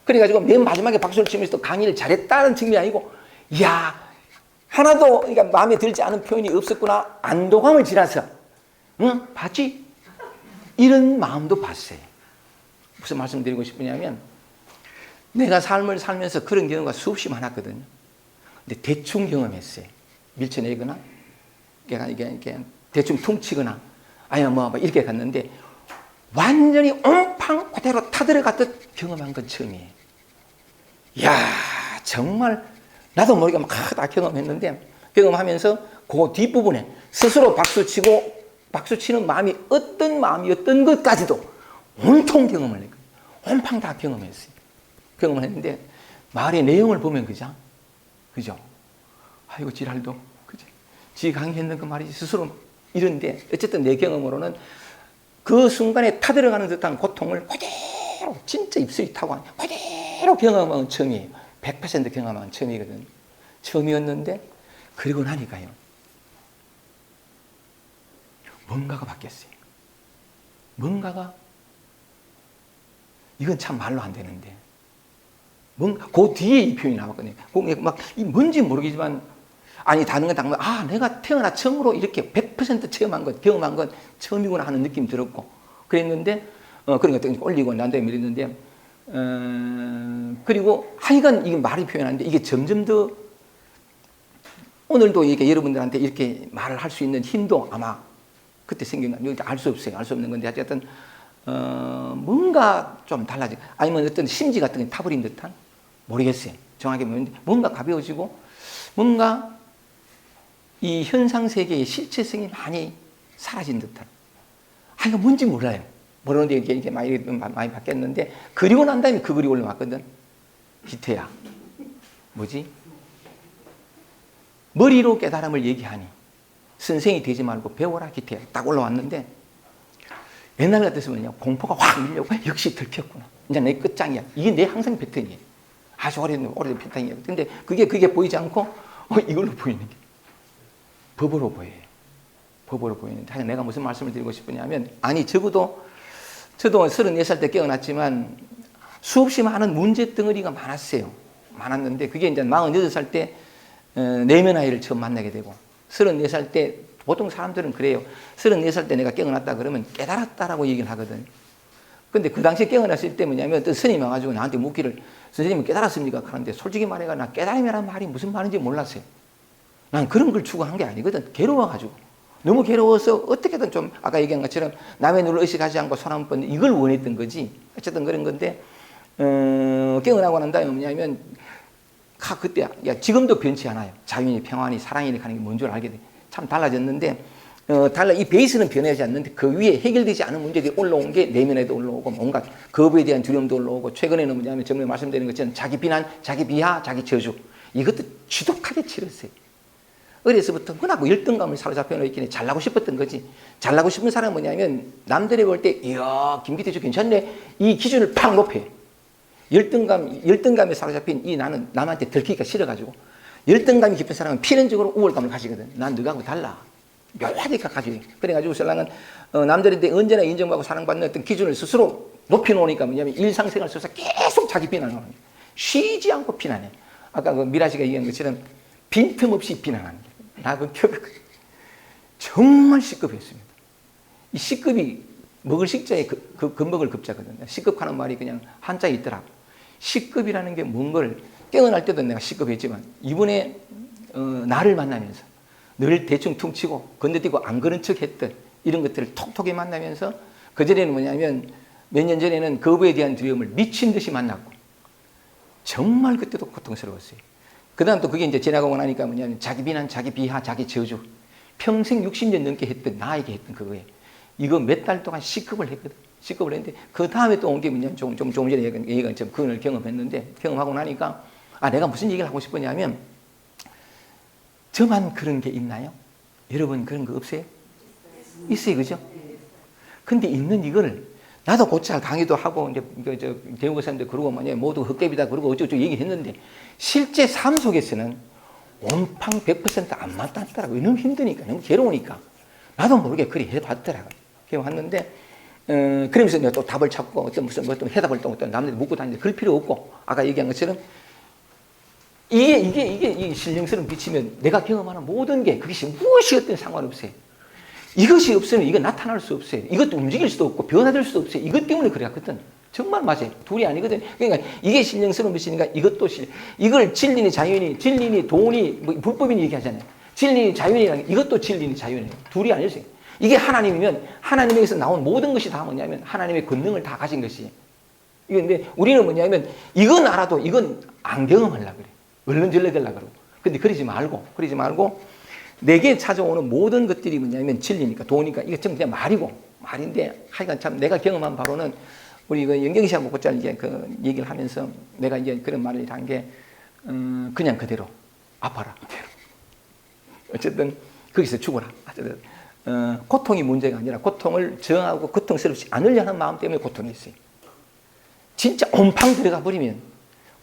그래가지고 맨 마지막에 박수를 치면서 또 강의를 잘했다는 측면이 아니고 이야 하나도 그러니까 마음에 들지 않은 표현이 없었구나 안도감을 지나서 응? 봤지? 이런 마음도 봤어요. 무슨 말씀드리고 싶으냐면 내가 삶을 살면서 그런 경우가 수없이 많았거든요. 근데 대충 경험했어요. 밀쳐내거나 이게 대충 퉁치거나 아니면 뭐 이렇게 갔는데 완전히 옹팡 그대로 타들어갔듯 경험한 건 처음이에요. 이야 정말 나도 모르게 막 다 경험했는데 경험하면서 그 뒷부분에 스스로 박수치고 박수치는 마음이 어떤 마음이었던 것까지도 온통 경험을 했거든요. 온팡 다 경험했어요. 경험을 했는데 말의 내용을 보면 그죠? 아이고 지랄도 그죠? 지 강의했는 그 말이 스스로 이런데 어쨌든 내 경험으로는 그 순간에 타들어가는 듯한 고통을 그대로 진짜 입술이 타고 그대로 경험한 처음이에요. 100% 경험한 처음이거든요. 처음이었는데 그리고 나니까요. 뭔가가 바뀌었어요. 뭔가가 이건 참 말로 안 되는데 뭔가 그 뒤에 이 표현이 나왔거든요. 막 뭔지 모르겠지만 아니 다른 건 당연 내가 태어나 처음으로 이렇게 100% 경험한 건 처음이구나 하는 느낌이 들었고 그랬는데 그러니까 올리고 난 다음에 이랬는데 그리고 하여간 이게 말이 표현하는데 이게 점점 더 오늘도 이렇게 여러분들한테 이렇게 말을 할 수 있는 힘도 아마 그때 생긴 거 알 수 없어요. 알 수 없는 건데 어쨌든 뭔가 좀 달라지 아니면 어떤 심지 같은 게 타버린 듯한 모르겠어요. 정확하게 뭔가 가벼워지고 뭔가 이 현상 세계의 실체성이 많이 사라진 듯한. 아, 이거 뭔지 몰라요. 모르는데 이렇게 많이 바뀌었는데, 그리고 난 다음에 그 글이 올라왔거든. 기태야. 뭐지? 머리로 깨달음을 얘기하니 선생이 되지 말고 배워라 기태야. 딱 올라왔는데, 옛날 같았으면요, 공포가 확 밀려고 역시 들켰구나. 이제 내 끝장이야. 이게 내 항상 패턴이에요. 아주 오래된 패턴이에요. 근데 그게 보이지 않고, 이걸로 보이는 게. 법으로 보여요. 법으로 보이는데. 하여간 내가 무슨 말씀을 드리고 싶으냐면, 아니, 저도 34살 때 깨어났지만, 수없이 많은 문제 덩어리가 많았어요. 많았는데, 그게 이제 48살 때, 내면 아이를 처음 만나게 되고, 34살 때, 보통 사람들은 그래요. 34살 때 내가 깨어났다 그러면 깨달았다라고 얘기를 하거든. 근데 그 당시에 깨어났을 때 뭐냐면, 어떤 스님이 와가지고 나한테 묻기를, 선생님은 깨달았습니까? 하는데, 솔직히 말해가 나 깨달음이라는 말이 무슨 말인지 몰랐어요. 난 그런 걸 추구한 게 아니거든. 괴로워가지고. 너무 괴로워서 어떻게든 좀, 아까 얘기한 것처럼 남의 눈을 의식하지 않고 손 한 번, 이걸 원했던 거지. 어쨌든 그런 건데, 깨어나고 난 다음에 뭐냐면, 그때, 야, 지금도 변치 않아요. 자유니, 평안이, 사랑이 가는 게 뭔 줄 알게 돼. 참 달라졌는데, 이 베이스는 변하지 않는데, 그 위에 해결되지 않은 문제들이 올라온 게 내면에도 올라오고, 뭔가 거부에 대한 두려움도 올라오고, 최근에는 뭐냐면, 전에 말씀드린 것처럼 자기 비난, 자기 비하, 자기 저주. 이것도 지독하게 치렀어요. 어려서부터 흔하고 열등감을 사로잡혀 놓기에 잘나고 싶었던 거지. 잘나고 싶은 사람은 뭐냐면 남들이 볼 때 이야 김기태 저 괜찮네 이 기준을 팍 높여요. 열등감에 사로잡힌 이 나는 남한테 들키기가 싫어가지고 열등감이 깊은 사람은 필연적으로 우월감을 가지거든. 난 너하고 달라. 묘하게 가지고. 그래가지고 신랑은 남들한테 언제나 인정받고 사랑받는 어떤 기준을 스스로 높여놓으니까 뭐냐면 일상생활 속에서 계속 자기 비난을 하는 거예요. 쉬지 않고 비난해. 아까 그 미라 씨가 얘기한 것처럼 빈틈없이 비난하는 거예요. 나그 정말 시급했습니다. 이 시급이 먹을 식자에 그 먹을 급자거든요. 시급하는 말이 그냥 한자에 있더라고. 시급이라는 게 뭔 걸 깨어날 때도 내가 시급했지만 이번에 나를 만나면서 늘 대충 퉁치고 건너뛰고 안 그런 척 했던 이런 것들을 톡톡히 만나면서 그전에는 뭐냐면 몇 년 전에는 거부에 대한 두려움을 미친 듯이 만났고 정말 그때도 고통스러웠어요. 그 다음 또 그게 이제 지나가고 나니까 뭐냐면 자기 비난, 자기 비하, 자기 저주. 평생 60년 넘게 했던, 나에게 했던 그거에. 이거 몇 달 동안 시급을 했거든. 시급을 했는데, 그 다음에 또 온 게 뭐냐면, 조금 전에 얘기가 좀 그걸 경험했는데, 경험하고 나니까, 내가 무슨 얘기를 하고 싶으냐면, 저만 그런 게 있나요? 여러분 그런 거 없어요? 있어요, 그죠? 근데 있는 이거를, 나도 곧잘 강의도 하고, 이제, 대우고 사람들 그러고, 모두 헛개비다 그러고 어쩌고 얘기했는데, 실제 삶 속에서는 온팡 100% 안 맞다더라고. 너무 힘드니까, 너무 괴로우니까. 나도 모르게 그리 해봤더라고. 해봤는데, 그러면서 내가 또 답을 찾고, 어떤 해답을 또 남들 묻고 다니는데, 그럴 필요 없고, 아까 얘기한 것처럼, 이게 신령스러운 빛이면 내가 경험하는 모든 게 그것이 무엇이었든 상관없어요. 이것이 없으면 이거 나타날 수 없어요. 이것도 움직일 수도 없고 변화될 수도 없어요. 이것 때문에 그래왔거든. 정말 맞아요. 둘이 아니거든. 그러니까 이게 신령스러운 빛이니까 이것도 이걸 진리니 자유니, 진리니 돈이 뭐 불법이니 얘기하잖아요. 진리니 자유니라는 이것도 진리니 자유니. 둘이 아니었어요. 이게 하나님이면 하나님에게서 나온 모든 것이 다 뭐냐면 하나님의 권능을 다 가진 것이에요. 근데 우리는 뭐냐면 이건 알아도 이건 안 경험하려고 그래. 얼른 전래되려고 그러고. 근데 그러지 말고 내게 찾아오는 모든 것들이 뭐냐면 진리니까 도니까 이게 전부 그냥 말인데 하여간 참 내가 경험한 바로는 우리 그 영경이 씨하고 곧잘 이제 그 얘기를 하면서 내가 이제 그런 말을 한 게 그냥 그대로 아파라 그대로 어쨌든 거기서 죽어라 어쨌든 고통이 문제가 아니라 고통을 정하고 고통스럽지 않으려 하는 마음 때문에 고통이 있어요. 진짜 온팡 들어가 버리면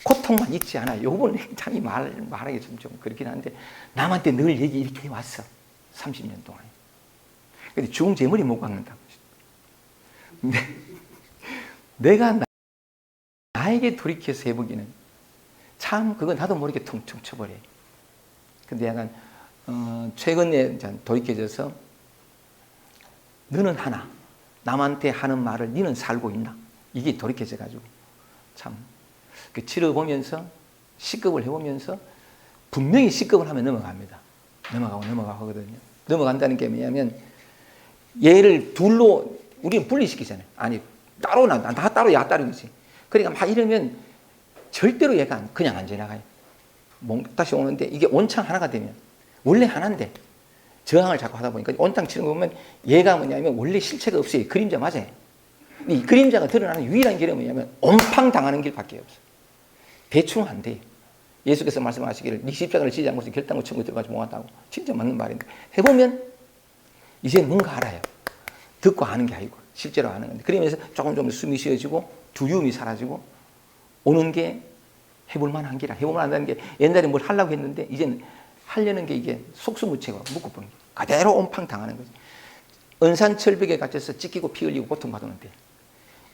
고통만 있지 않아요. 이 부분은 참 말하기 좀 그렇긴 한데 남한테 늘 얘기 이렇게 해왔어. 30년 동안. 근데 죽음 제 머리 못 박는다고. 근데 내가 나에게 돌이켜서 해보기는 참 그건 나도 모르게 퉁퉁 쳐버려요. 근데 약간 최근에 돌이켜져서 너는 하나 남한테 하는 말을 너는 살고 있나? 이게 돌이켜져가지고 참 그 치러보면서 시급을 해보면서 분명히 시급을 하면 넘어갑니다. 넘어가고 하거든요. 넘어간다는 게 뭐냐면 얘를 둘로 우리는 분리시키잖아요. 아니 따로 나 따로 야 따르지. 그러니까 막 이러면 절대로 얘가 그냥 안 지나가요. 다시 오는데 이게 원창 하나가 되면 원래 하나인데 저항을 자꾸 하다 보니까 온탕 치는 거 보면 얘가 뭐냐면 원래 실체가 없어요. 그림자 맞아요. 이 그림자가 드러나는 유일한 길은 뭐냐면 온팡 당하는 길밖에 없어요. 대충 안 돼요. 예수께서 말씀하시기를 네 십자가를 지지 않고서 결단코 천국에 들어가지 못한다고. 진짜 맞는 말인데 해보면 이제 뭔가 알아요. 듣고 아는 게 아니고 실제로 아는 건데 그러면서 조금 숨이 쉬어지고 두려움이 사라지고 오는 게 해볼 만한 길이야. 해볼 만하다는 게 옛날에 뭘 하려고 했는데 이제는 하려는 게 이게 속수무책으로 묶어보는 게 그대로 온팡 당하는 거지. 은산철벽에 갇혀서 찢기고 피 흘리고 고통받았는데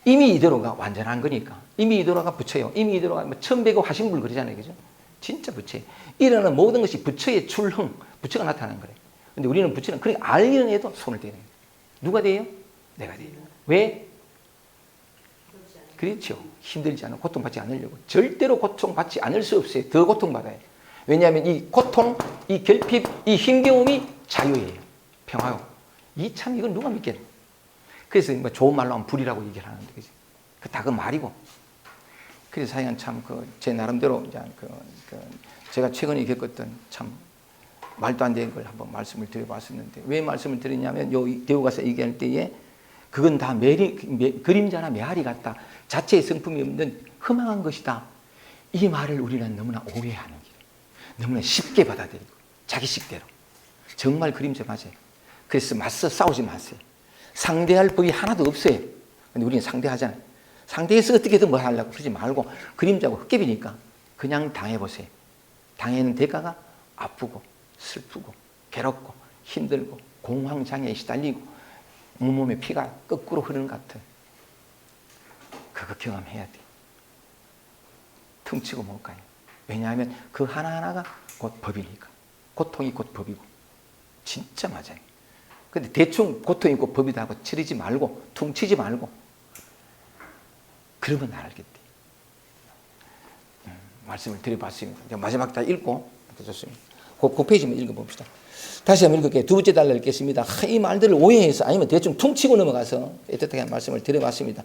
이미 이대로가 완전한 거니까. 이미 이대로가 부처요. 이미 이대로가 뭐 천백의 화신불 그러잖아요. 그죠? 진짜 부처예요. 일어나는 모든 것이 부처의 출흥, 부처가 나타나는 거래요. 근데 우리는 부처는 그렇게 알기는 해도 손을 대는 거예요. 누가 돼요? 내가 돼요. 왜? 그렇죠. 힘들지 않아. 고통받지 않으려고. 절대로 고통받지 않을 수 없어요. 더 고통받아요. 왜냐하면 이 고통, 이 결핍, 이 힘겨움이 자유예요. 평화요. 이건 누가 믿겠노? 그래서 뭐 좋은 말로 하면 불이라고 얘기를 하는데, 그지? 다 그 말이고. 그래서 사실은 참 제 나름대로 이제 제가 최근에 겪었던 참 말도 안 되는 걸 한번 말씀을 드려봤었는데 왜 말씀을 드렸냐면 요 대우가서 얘기할 때에 그건 다 그림자나 메아리 같다. 자체의 성품이 없는 허망한 것이다. 이 말을 우리는 너무나 오해하는 길. 너무나 쉽게 받아들이고 자기식대로. 정말 그림자 맞아요. 그래서 맞서 싸우지 마세요. 상대할 법이 하나도 없어요. 근데 우리는 상대하잖아요. 상대해서 어떻게든 뭐 하려고 그러지 말고 그림자고 흑kép이니까 그냥 당해보세요. 당하는 대가가 아프고 슬프고 괴롭고 힘들고 공황장애에 시달리고 온몸에 피가 거꾸로 흐르는 것 같은 그거 경험해야 돼요. 퉁치고 못 가요. 왜냐하면 그 하나하나가 곧 법이니까. 고통이 곧 법이고 진짜 맞아요. 근데 대충 고통이 곧 법이다 하고 치르지 말고 퉁치지 말고 그러면 알겠대. 말씀을 드려봤습니다. 마지막 다 읽고 좋습니다. 그 페이지만 읽어봅시다. 다시 한번 읽을게요. 두 번째 달러 읽겠습니다. 이 말들을 오해해서 아니면 대충 퉁치고 넘어가서 애틋하게 말씀을 드려봤습니다.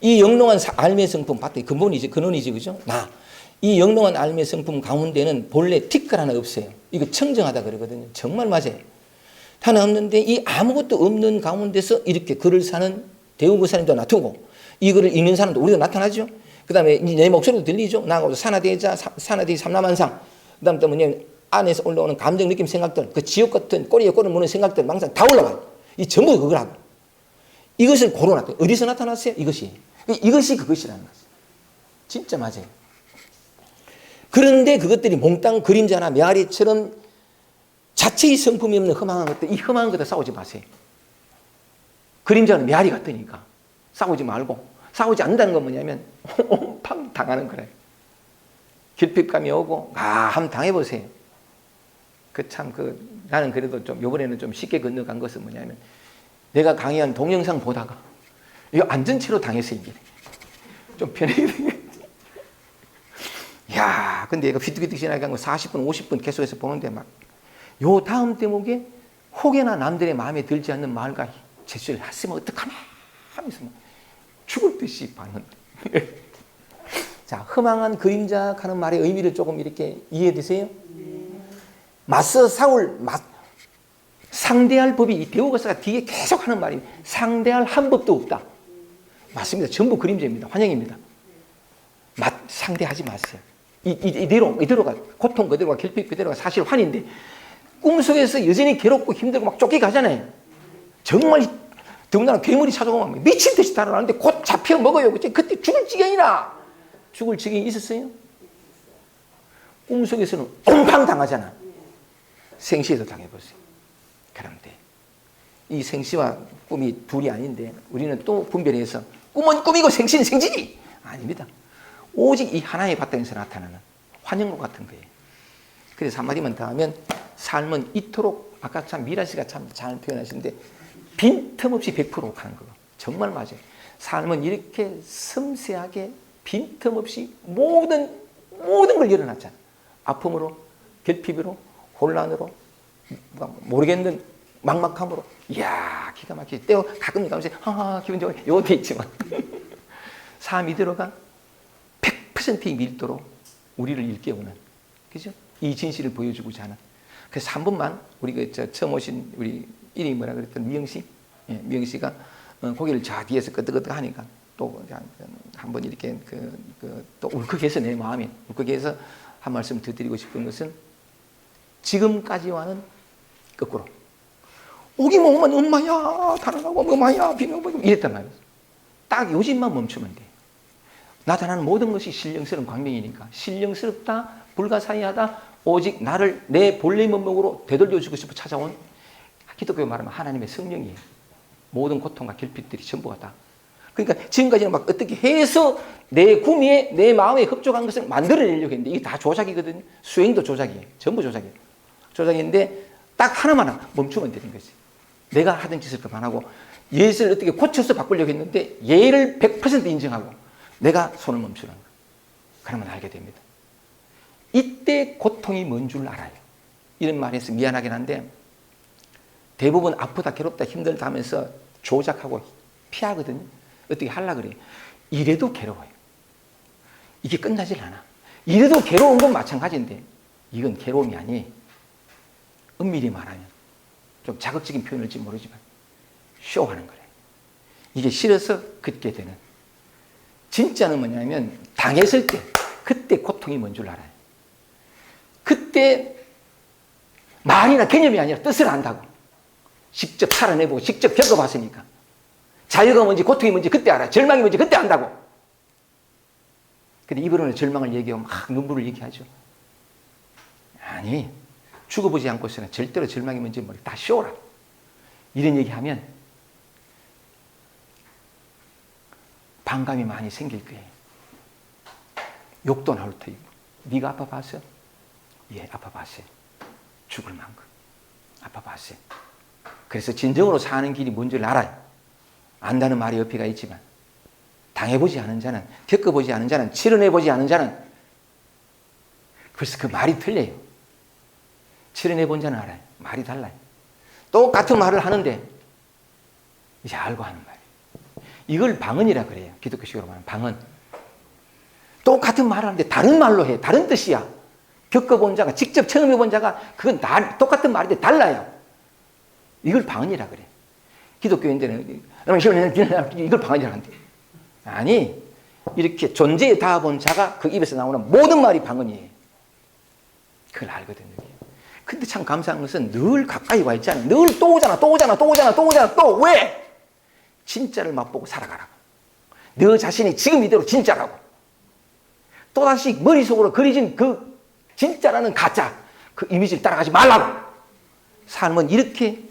이 영롱한 알미의 성품, 근본이지, 근원이지, 그죠? 이 영롱한 알미의 성품 가운데는 본래 티끌 하나 없어요. 이거 청정하다 그러거든요. 정말 맞아요. 하나 없는데 이 아무것도 없는 가운데서 이렇게 글을 사는 대우보살님도 나타나고 이 글을 읽는 사람도 우리도 나타나죠. 그 다음에 내 목소리도 들리죠. 나하고 산하대자, 산하대 삼라만상. 그 다음 또 뭐냐면 안에서 올라오는 감정, 느낌, 생각들, 그 지옥 같은 꼬리에 꼬리 무는 생각들 망상 다 올라와요. 이 전부 그걸 하고. 이것을 고로 나타나요. 어디서 나타났어요? 이것이 그것이라는 거죠. 진짜 맞아요. 그런데 그것들이 몽땅 그림자나 메아리처럼 자체의 성품이 없는 허망한 것들, 이 허망한 것들 싸우지 마세요. 그림자는 메아리 같으니까 싸우지 말고 싸우지 않는다는 건 뭐냐면 온팡 당하는 거래요. 결핍감이 오고 한번 당해보세요. 나는 그래도 좀 이번에는 좀 쉽게 건너간 것은 뭐냐면 내가 강의한 동영상 보다가 이거 안전체로 당했어요. 이게 좀 편하게 야, 근데 얘가 비트비트 지나간 거 40분, 50분 계속해서 보는데 요 다음 대목에 혹여나 남들의 마음에 들지 않는 말과 제스처를 했으면 어떡하나 하면서 죽을 듯이 봤는데. 자, 허망한 그림자 하는 말의 의미를 조금 이렇게 이해되세요? 맞서 싸울, 상대할 법이 이 대우가사가 뒤에 계속 하는 말이 상대할 한 법도 없다. 맞습니다. 전부 그림자입니다. 환영입니다. 상대하지 마세요. 이대로가 고통 그대로가 결핍 그대로가 사실 환인데 꿈속에서 여전히 괴롭고 힘들고 막 쫓겨가잖아요. 정말 더군다나 괴물이 찾아오면 미친 듯이 달아나는데 곧 잡혀 먹어요. 그때 죽을 지경이나 죽을 지경이 있었어요? 꿈속에서는 옹팡 당하잖아. 생시에도 당해보세요. 그런데 이 생시와 꿈이 둘이 아닌데 우리는 또 분별해서 꿈은 꿈이고 생시는 생시지 아닙니다. 오직 이 하나의 바탕에서 나타나는 환영과 같은 거예요. 그래서 한마디만 더 하면 삶은 이토록 아까 참 미라 씨가 참 잘 표현하시는데 빈틈없이 100% 하는 거 정말 맞아요. 삶은 이렇게 섬세하게 빈틈없이 모든 걸 열어놨잖아. 아픔으로, 결핍으로, 혼란으로, 모르겠는 막막함으로. 이야, 기가 막히지. 때로 가끔 가면서 기분 좋아. 요것도 있지만 삶이 들어가 100%의 밀도로 우리를 일깨우는, 그죠? 이 진실을 보여주고자 하는. 그래서 한 번만 우리 처음 오신 우리 이름이 뭐라 그랬던 미영 씨, 예, 미영 씨가 고개를 저 뒤에서 끄덕끄덕 하니까 또 한 번 이렇게 또 울컥해서 내 마음이 울컥해서 한 말씀 더 드리고 싶은 것은 지금까지와는 거꾸로 오기만 오면 엄마야 달아나고 엄마야 비명보고 이랬단 말이에요. 딱 요즘만 멈추면 돼. 나타나는 모든 것이 신령스러운 광명이니까 신령스럽다 불가사의하다 오직 나를 내 본래 면목으로 되돌려주고 싶어 찾아온 기독교 말하면 하나님의 성령이에요. 모든 고통과 결핍들이 전부가 다. 그러니까 지금까지는 막 어떻게 해서 내 구미에 내 마음에 흡족한 것을 만들어내려고 했는데 이게 다 조작이거든요. 수행도 조작이에요. 전부 조작이에요. 조작인데 딱 하나만 멈추면 되는 거지. 내가 하던 짓을 그만하고 예를 어떻게 고쳐서 바꾸려고 했는데 예를 100% 인정하고 내가 손을 멈추는 거예요. 그러면 알게 됩니다. 이때 고통이 뭔 줄 알아요. 이런 말에서 미안하긴 한데 대부분 아프다 괴롭다 힘들다 하면서 조작하고 피하거든요. 어떻게 하려고 그래요. 이래도 괴로워요. 이게 끝나질 않아. 이래도 괴로운 건 마찬가지인데 이건 괴로움이 아니에요. 엄밀히 말하면 좀 자극적인 표현일지 모르지만 쇼하는 거래요. 이게 싫어서 긋게 되는. 진짜는 뭐냐면 당했을 때 그때 고통이 뭔 줄 알아요. 그때 말이나 개념이 아니라 뜻을 안다고. 직접 살아내보고 직접 겪어봤으니까. 자유가 뭔지 고통이 뭔지 그때 알아요. 절망이 뭔지 그때 안다고. 근데 이번에는 절망을 얘기하면 막 눈물을 얘기하죠. 아니 죽어보지 않고서는 절대로 절망이 뭔지 모르고 다 쇼라. 이런 얘기하면 반감이 많이 생길 거예요. 욕도 나올 터이고. 네가 아파봤어? 예, 아파봤어요. 죽을 만큼 아파봤어요. 그래서 진정으로 사는 길이 뭔지를 알아요. 안다는 말이 옆에가 있지만 당해보지 않은 자는, 겪어보지 않은 자는, 치료내보지 않은 자는 벌써 그 말이 틀려요. 치료내본 자는 알아요. 말이 달라요. 똑같은 말을 하는데 이제 알고 하는 말이에요. 이걸 방언이라 그래요. 기독교식으로 말하면 방언. 똑같은 말을 하는데 다른 말로 해. 다른 뜻이야. 겪어본 자가, 직접 체험해본 자가 그건 똑같은 말인데 달라요. 이걸 방언이라 그래. 기독교인들은 이걸 방언이라 한대. 아니, 이렇게 존재에 닿아본 자가 그 입에서 나오는 모든 말이 방언이에요. 그걸 알거든요. 근데 참 감사한 것은 늘 가까이 와 있잖아요. 늘 또 오잖아, 또 오잖아, 또 오잖아, 또 오잖아, 또 왜? 진짜를 맛보고 살아가라고. 너 자신이 지금 이대로 진짜라고. 또다시 머릿속으로 그려진 그 진짜라는 가짜, 그 이미지를 따라가지 말라고. 삶은 이렇게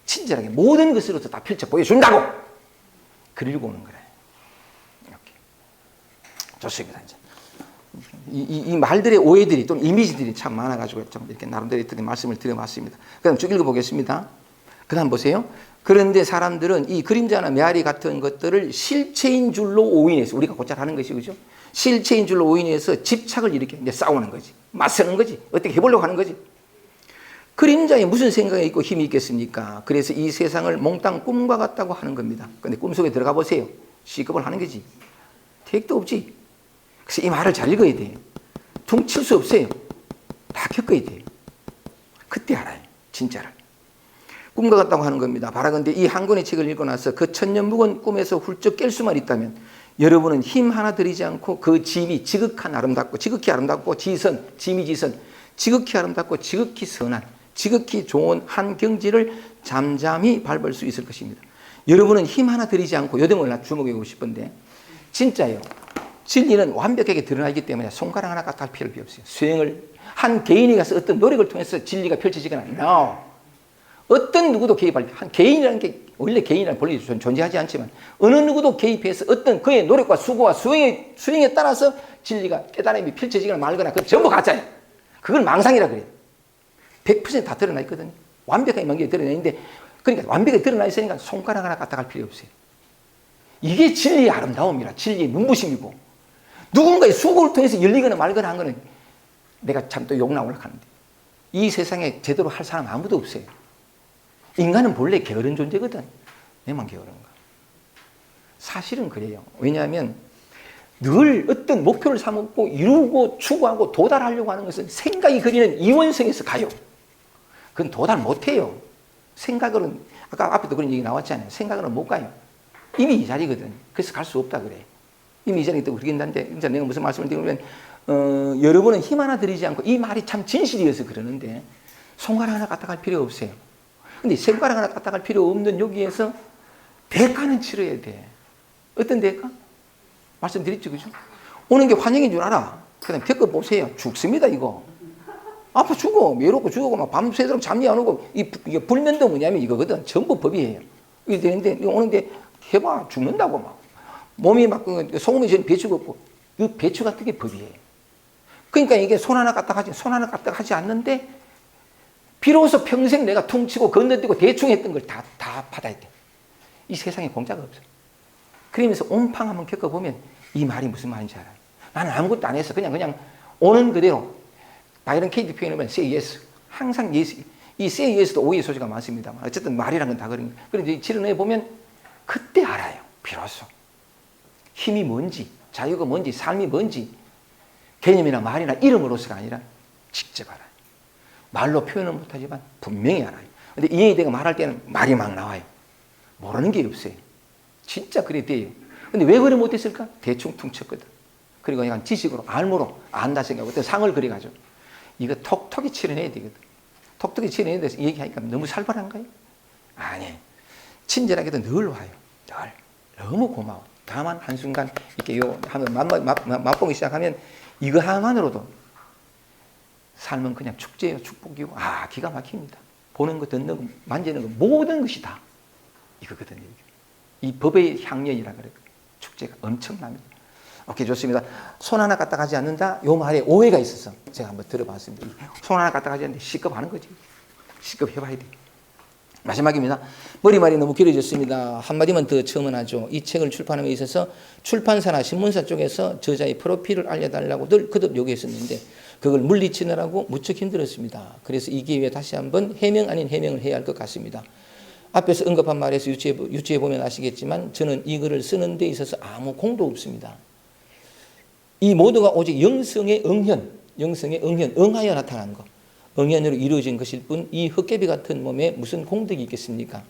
친절하게 모든 것으로서 다 펼쳐 보여준다고. 그리고 오는 거예요. 이렇게. 좋습니다. 이제. 이 말들의 오해들이 또는 이미지들이 참 많아가지고 좀 이렇게 나름대로 이렇게 말씀을 드려봤습니다. 그럼 쭉 읽어보겠습니다. 그 다음 보세요. 그런데 사람들은 이 그림자나 메아리 같은 것들을 실체인 줄로 오인해서, 우리가 곧잘 하는 것이, 그죠? 실체인 줄로 오인해서 집착을 일으켜 이제 싸우는 거지. 맞서는 거지. 어떻게 해보려고 하는 거지. 그림자에 무슨 생각이 있고 힘이 있겠습니까? 그래서 이 세상을 몽땅 꿈과 같다고 하는 겁니다. 근데 꿈속에 들어가 보세요. 시급을 하는 거지. 택도 없지. 그래서 이 말을 잘 읽어야 돼. 퉁칠 수 없어요. 다 겪어야 돼. 그때 알아요. 진짜를. 꿈과 같다고 하는 겁니다. 바라건대 이 한 권의 책을 읽고 나서 그 천년묵은 꿈에서 훌쩍 깰 수만 있다면 여러분은 힘 하나 들이지 않고 그 짐이 지극히 아름답고 짐이 지극히 아름답고 지극히 선한, 지극히 좋은 한 경지를 잠잠히 밟을 수 있을 것입니다. 여러분은 힘 하나 들이지 않고, 요점을 나 주목하고 싶은데, 진짜요. 진리는 완벽하게 드러나기 때문에 손가락 하나 까딱할 필요 없어요. 수행을 한 개인이 가서 어떤 노력을 통해서 진리가 펼쳐지거나, no. 어떤 누구도 개입할, 한 개인이라는 게 원래 개인이라는 본래 존재하지 않지만 어느 누구도 개입해서 어떤 그의 노력과 수고와 수행에 따라서 진리가 깨달음이 펼쳐지거나 말거나 그건 전부 가짜예요. 그걸 망상이라 그래요. 100% 다 드러나 있거든요. 완벽하게 명기에 드러나 있는데, 그러니까 완벽하게 드러나 있으니까 손가락 하나 까딱할 필요 없어요. 이게 진리의 아름다움이라, 진리의 눈부심이고, 누군가의 수고를 통해서 열리거나 말거나 한 거는 내가 참 또 욕 나오려고 하는데, 이 세상에 제대로 할 사람 아무도 없어요. 인간은 본래 게으른 존재거든. 내만 게으른가. 사실은 그래요. 왜냐하면 늘 어떤 목표를 삼고 이루고 추구하고 도달하려고 하는 것은 생각이 그리는 이원성에서 가요. 그건 도달 못해요. 생각으로는, 아까 앞에도 그런 얘기 나왔잖아요. 생각으로는 못 가요. 이미 이 자리거든. 그래서 갈 수 없다 그래. 이미 이 자리에 있다고 그러긴한데, 이제 내가 무슨 말씀을 드리면, 여러분은 힘 하나 들이지 않고 이 말이 참 진실이어서 그러는데, 손가락 하나 갖다 갈 필요 없어요. 근데 손가락 하나 갖다 갈 필요 없는 여기에서 대가는 치러야 돼. 어떤 대가? 말씀드렸죠, 그죠? 오는 게 환영인 줄 알아. 그냥 겪어보세요. 죽습니다, 이거. 아파 죽어. 외롭고 죽고, 막 밤새도록 잠이 안 오고, 이게 불면도 뭐냐면 이거거든. 전부 법이에요. 이게 되는데, 오는데 해봐. 죽는다고 막. 몸이 막, 소금이 전 배추가 없고, 이 배추 같은 게 법이에요. 그러니까 이게 손 하나 갖다 하지 않는데, 비로소 평생 내가 퉁치고 건너뛰고 대충 했던 걸 다 받아야 돼. 이 세상에 공짜가 없어. 그러면서 온팡 한번 겪어보면 이 말이 무슨 말인지 알아요. 나는 아무것도 안 했어. 그냥 오는 그대로. 바이런 케이지 표현하면 say yes. 항상 yes. 이 say yes도 오해의 소지가 많습니다만 어쨌든 말이란 건 다 그런 거예요. 그런데 실현해 보면 그때 알아요. 비로소. 힘이 뭔지, 자유가 뭔지, 삶이 뭔지 개념이나 말이나 이름으로서가 아니라 직접 알아요. 말로 표현은 못하지만 분명히 알아요. 근데 이해되고 말할 때는 말이 막 나와요. 모르는 게 없어요. 진짜 그래 돼요. 근데 왜 그래 못했을까? 대충 퉁쳤거든. 그리고 그냥 지식으로, 알므로 안다 생각하고 어떤 상을 그려가지고 이거 톡톡이 치러내야 되거든. 톡톡이 치러내야 돼서 얘기하니까 너무 살벌한가요? 아니, 친절하게도 늘 와요. 늘. 너무 고마워. 다만 한순간 이렇게 맛보기 시작하면 이거 하나만으로도 삶은 그냥 축제예요. 축복이고 기가 막힙니다. 보는 거, 듣는 거, 만지는 거 모든 것이 다 이거거든요. 이 법의 향연이라 그래요. 축제가 엄청납니다. 오케이, 좋습니다. 손 하나 갖다 가지 않는다. 요 말에 오해가 있어서 제가 한번 들어봤습니다. 손 하나 갖다 가지 않는데 시급하는 거지. 시급해봐야 돼. 마지막입니다. 머리말이 너무 길어졌습니다. 한마디만 더 첨언하죠. 이 책을 출판함에 있어서 출판사나 신문사 쪽에서 저자의 프로필을 알려달라고 늘 거듭 요구했었는데 그걸 물리치느라고 무척 힘들었습니다. 그래서 이 기회에 다시 한번 해명 아닌 해명을 해야 할 것 같습니다. 앞에서 언급한 말에서 유추해 보면 아시겠지만 저는 이 글을 쓰는 데 있어서 아무 공도 없습니다. 이 모두가 오직 영성의 응현, 응하여 나타난 것, 응현으로 이루어진 것일 뿐 이 헛개비 같은 몸에 무슨 공덕이 있겠습니까?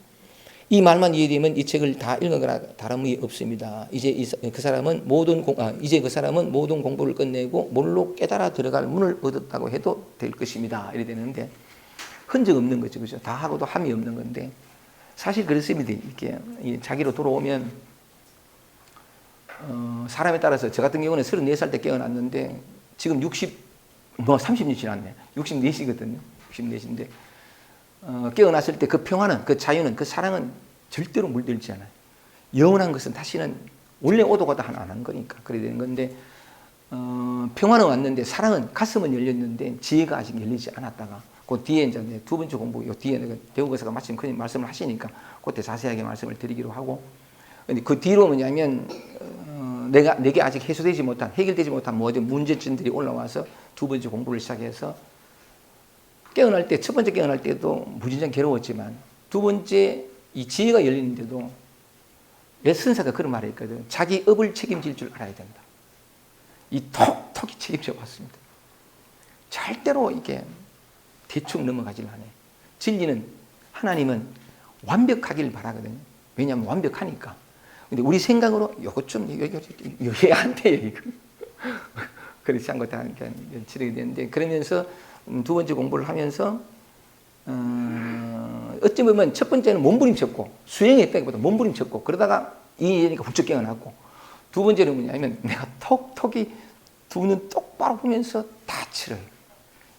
이 말만 이해되면 이 책을 다 읽어거나 다름이 없습니다. 이제 그 사람은 모든 공부를 끝내고 몰로 깨달아 들어갈 문을 얻었다고 해도 될 것입니다. 이래 되는데 흔적 없는 거죠, 그죠? 다 하고도 함이 없는 건데 사실 그렇습니다. 이렇게 자기로 돌아오면 사람에 따라서 저 같은 경우는 34살 때 깨어났는데 지금 30년 지났네. 64시거든요. 64시인데 깨어났을 때 그 평화는, 그 자유는, 그 사랑은 절대로 물들지 않아요. 영원한 것은 다시는 원래 오도 가도 안 하는 거니까 그래야 되는 건데 평화는 왔는데 사랑은 가슴은 열렸는데 지혜가 아직 열리지 않았다가 그 뒤에 이제 두 번째 공부 요 뒤에 배우고서가 마침 그런 말씀을 하시니까 그때 자세하게 말씀을 드리기로 하고 근데 그 뒤로 뭐냐면 내게 아직 해결되지 못한 모든 문제점들이 올라와서 두 번째 공부를 시작해서 깨어날 때 첫 번째 깨어날 때도 무진장 괴로웠지만 두 번째 이 지혜가 열리는데도 레슨사가 그런 말을 했거든. 자기 업을 책임질 줄 알아야 된다. 이 톡톡이 책임져 왔습니다. 절대로 이게 대충 넘어가질 않아요. 진리는 하나님은 완벽하길 바라거든요. 왜냐하면 완벽하니까. 근데 우리 생각으로 요거 좀 이게 안 돼요. 이거. 그렇지 않고 다 치르게 되는데 그러면서 두 번째 공부를 하면서 어찌 보면 첫 번째는 몸부림쳤고 수행했다기보다 몸부림쳤고 그러다가 이해니까 훌쩍 깨어났고 두 번째는 뭐냐면 내가 톡톡이 두 눈 똑바로 보면서 다 치러요.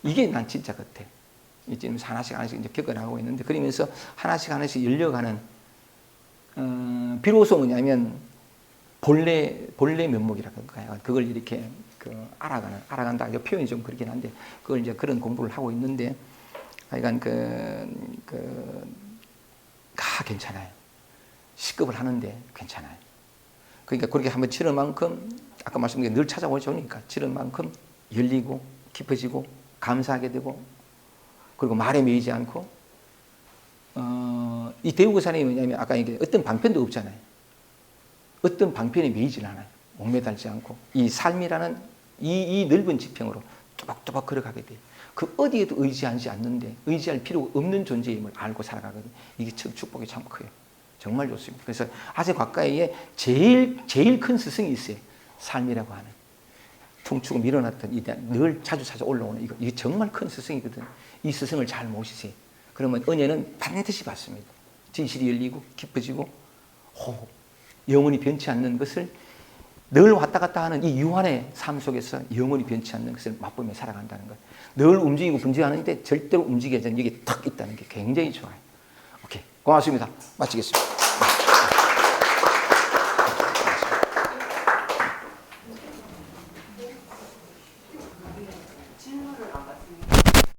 이게 난 진짜 같아. 지금 하나씩 이제 겪어나가고 있는데 그러면서 하나씩 열려가는 비로소 뭐냐면 본래 면목이라고 할까요? 그걸 이렇게 알아간다. 표현이 좀 그렇긴 한데 그걸 이제 그런 공부를 하고 있는데 하여간 괜찮아요. 식급을 하는데 괜찮아요. 그러니까 그렇게 한번 치른 만큼 아까 말씀드린 늘 찾아오니까 치른 만큼 열리고 깊어지고 감사하게 되고 그리고 말에 매이지 않고 이 대우고사님이 뭐냐면 아까 이게 어떤 방편도 없잖아요. 어떤 방편에 매이질 않아요. 목매달지 않고 이 삶이라는 이 넓은 지평으로 또박또박 걸어가게 돼요. 그 어디에도 의지하지 않는데 의지할 필요가 없는 존재임을 알고 살아가거든요. 이게 참 축복이 참 커요. 정말 좋습니다. 그래서 아재 곽가에 제일 큰 스승이 있어요. 삶이라고 하는. 퉁치고 밀어놨던 이대한 늘 자주 올라오는 이게 정말 큰 스승이거든요. 이 스승을 잘 모시세요. 그러면 은혜는 반드시 받습니다. 진실이 열리고 깊어지고 영원히 변치 않는 것을 늘 왔다 갔다 하는 이 유한의 삶 속에서 영원히 변치 않는 것을 맛보며 살아간다는 것. 늘 움직이고 분주하는데 절대로 움직이지 않는 여기 탁 있다는 게 굉장히 좋아요. 오케이. 고맙습니다. 마치겠습니다.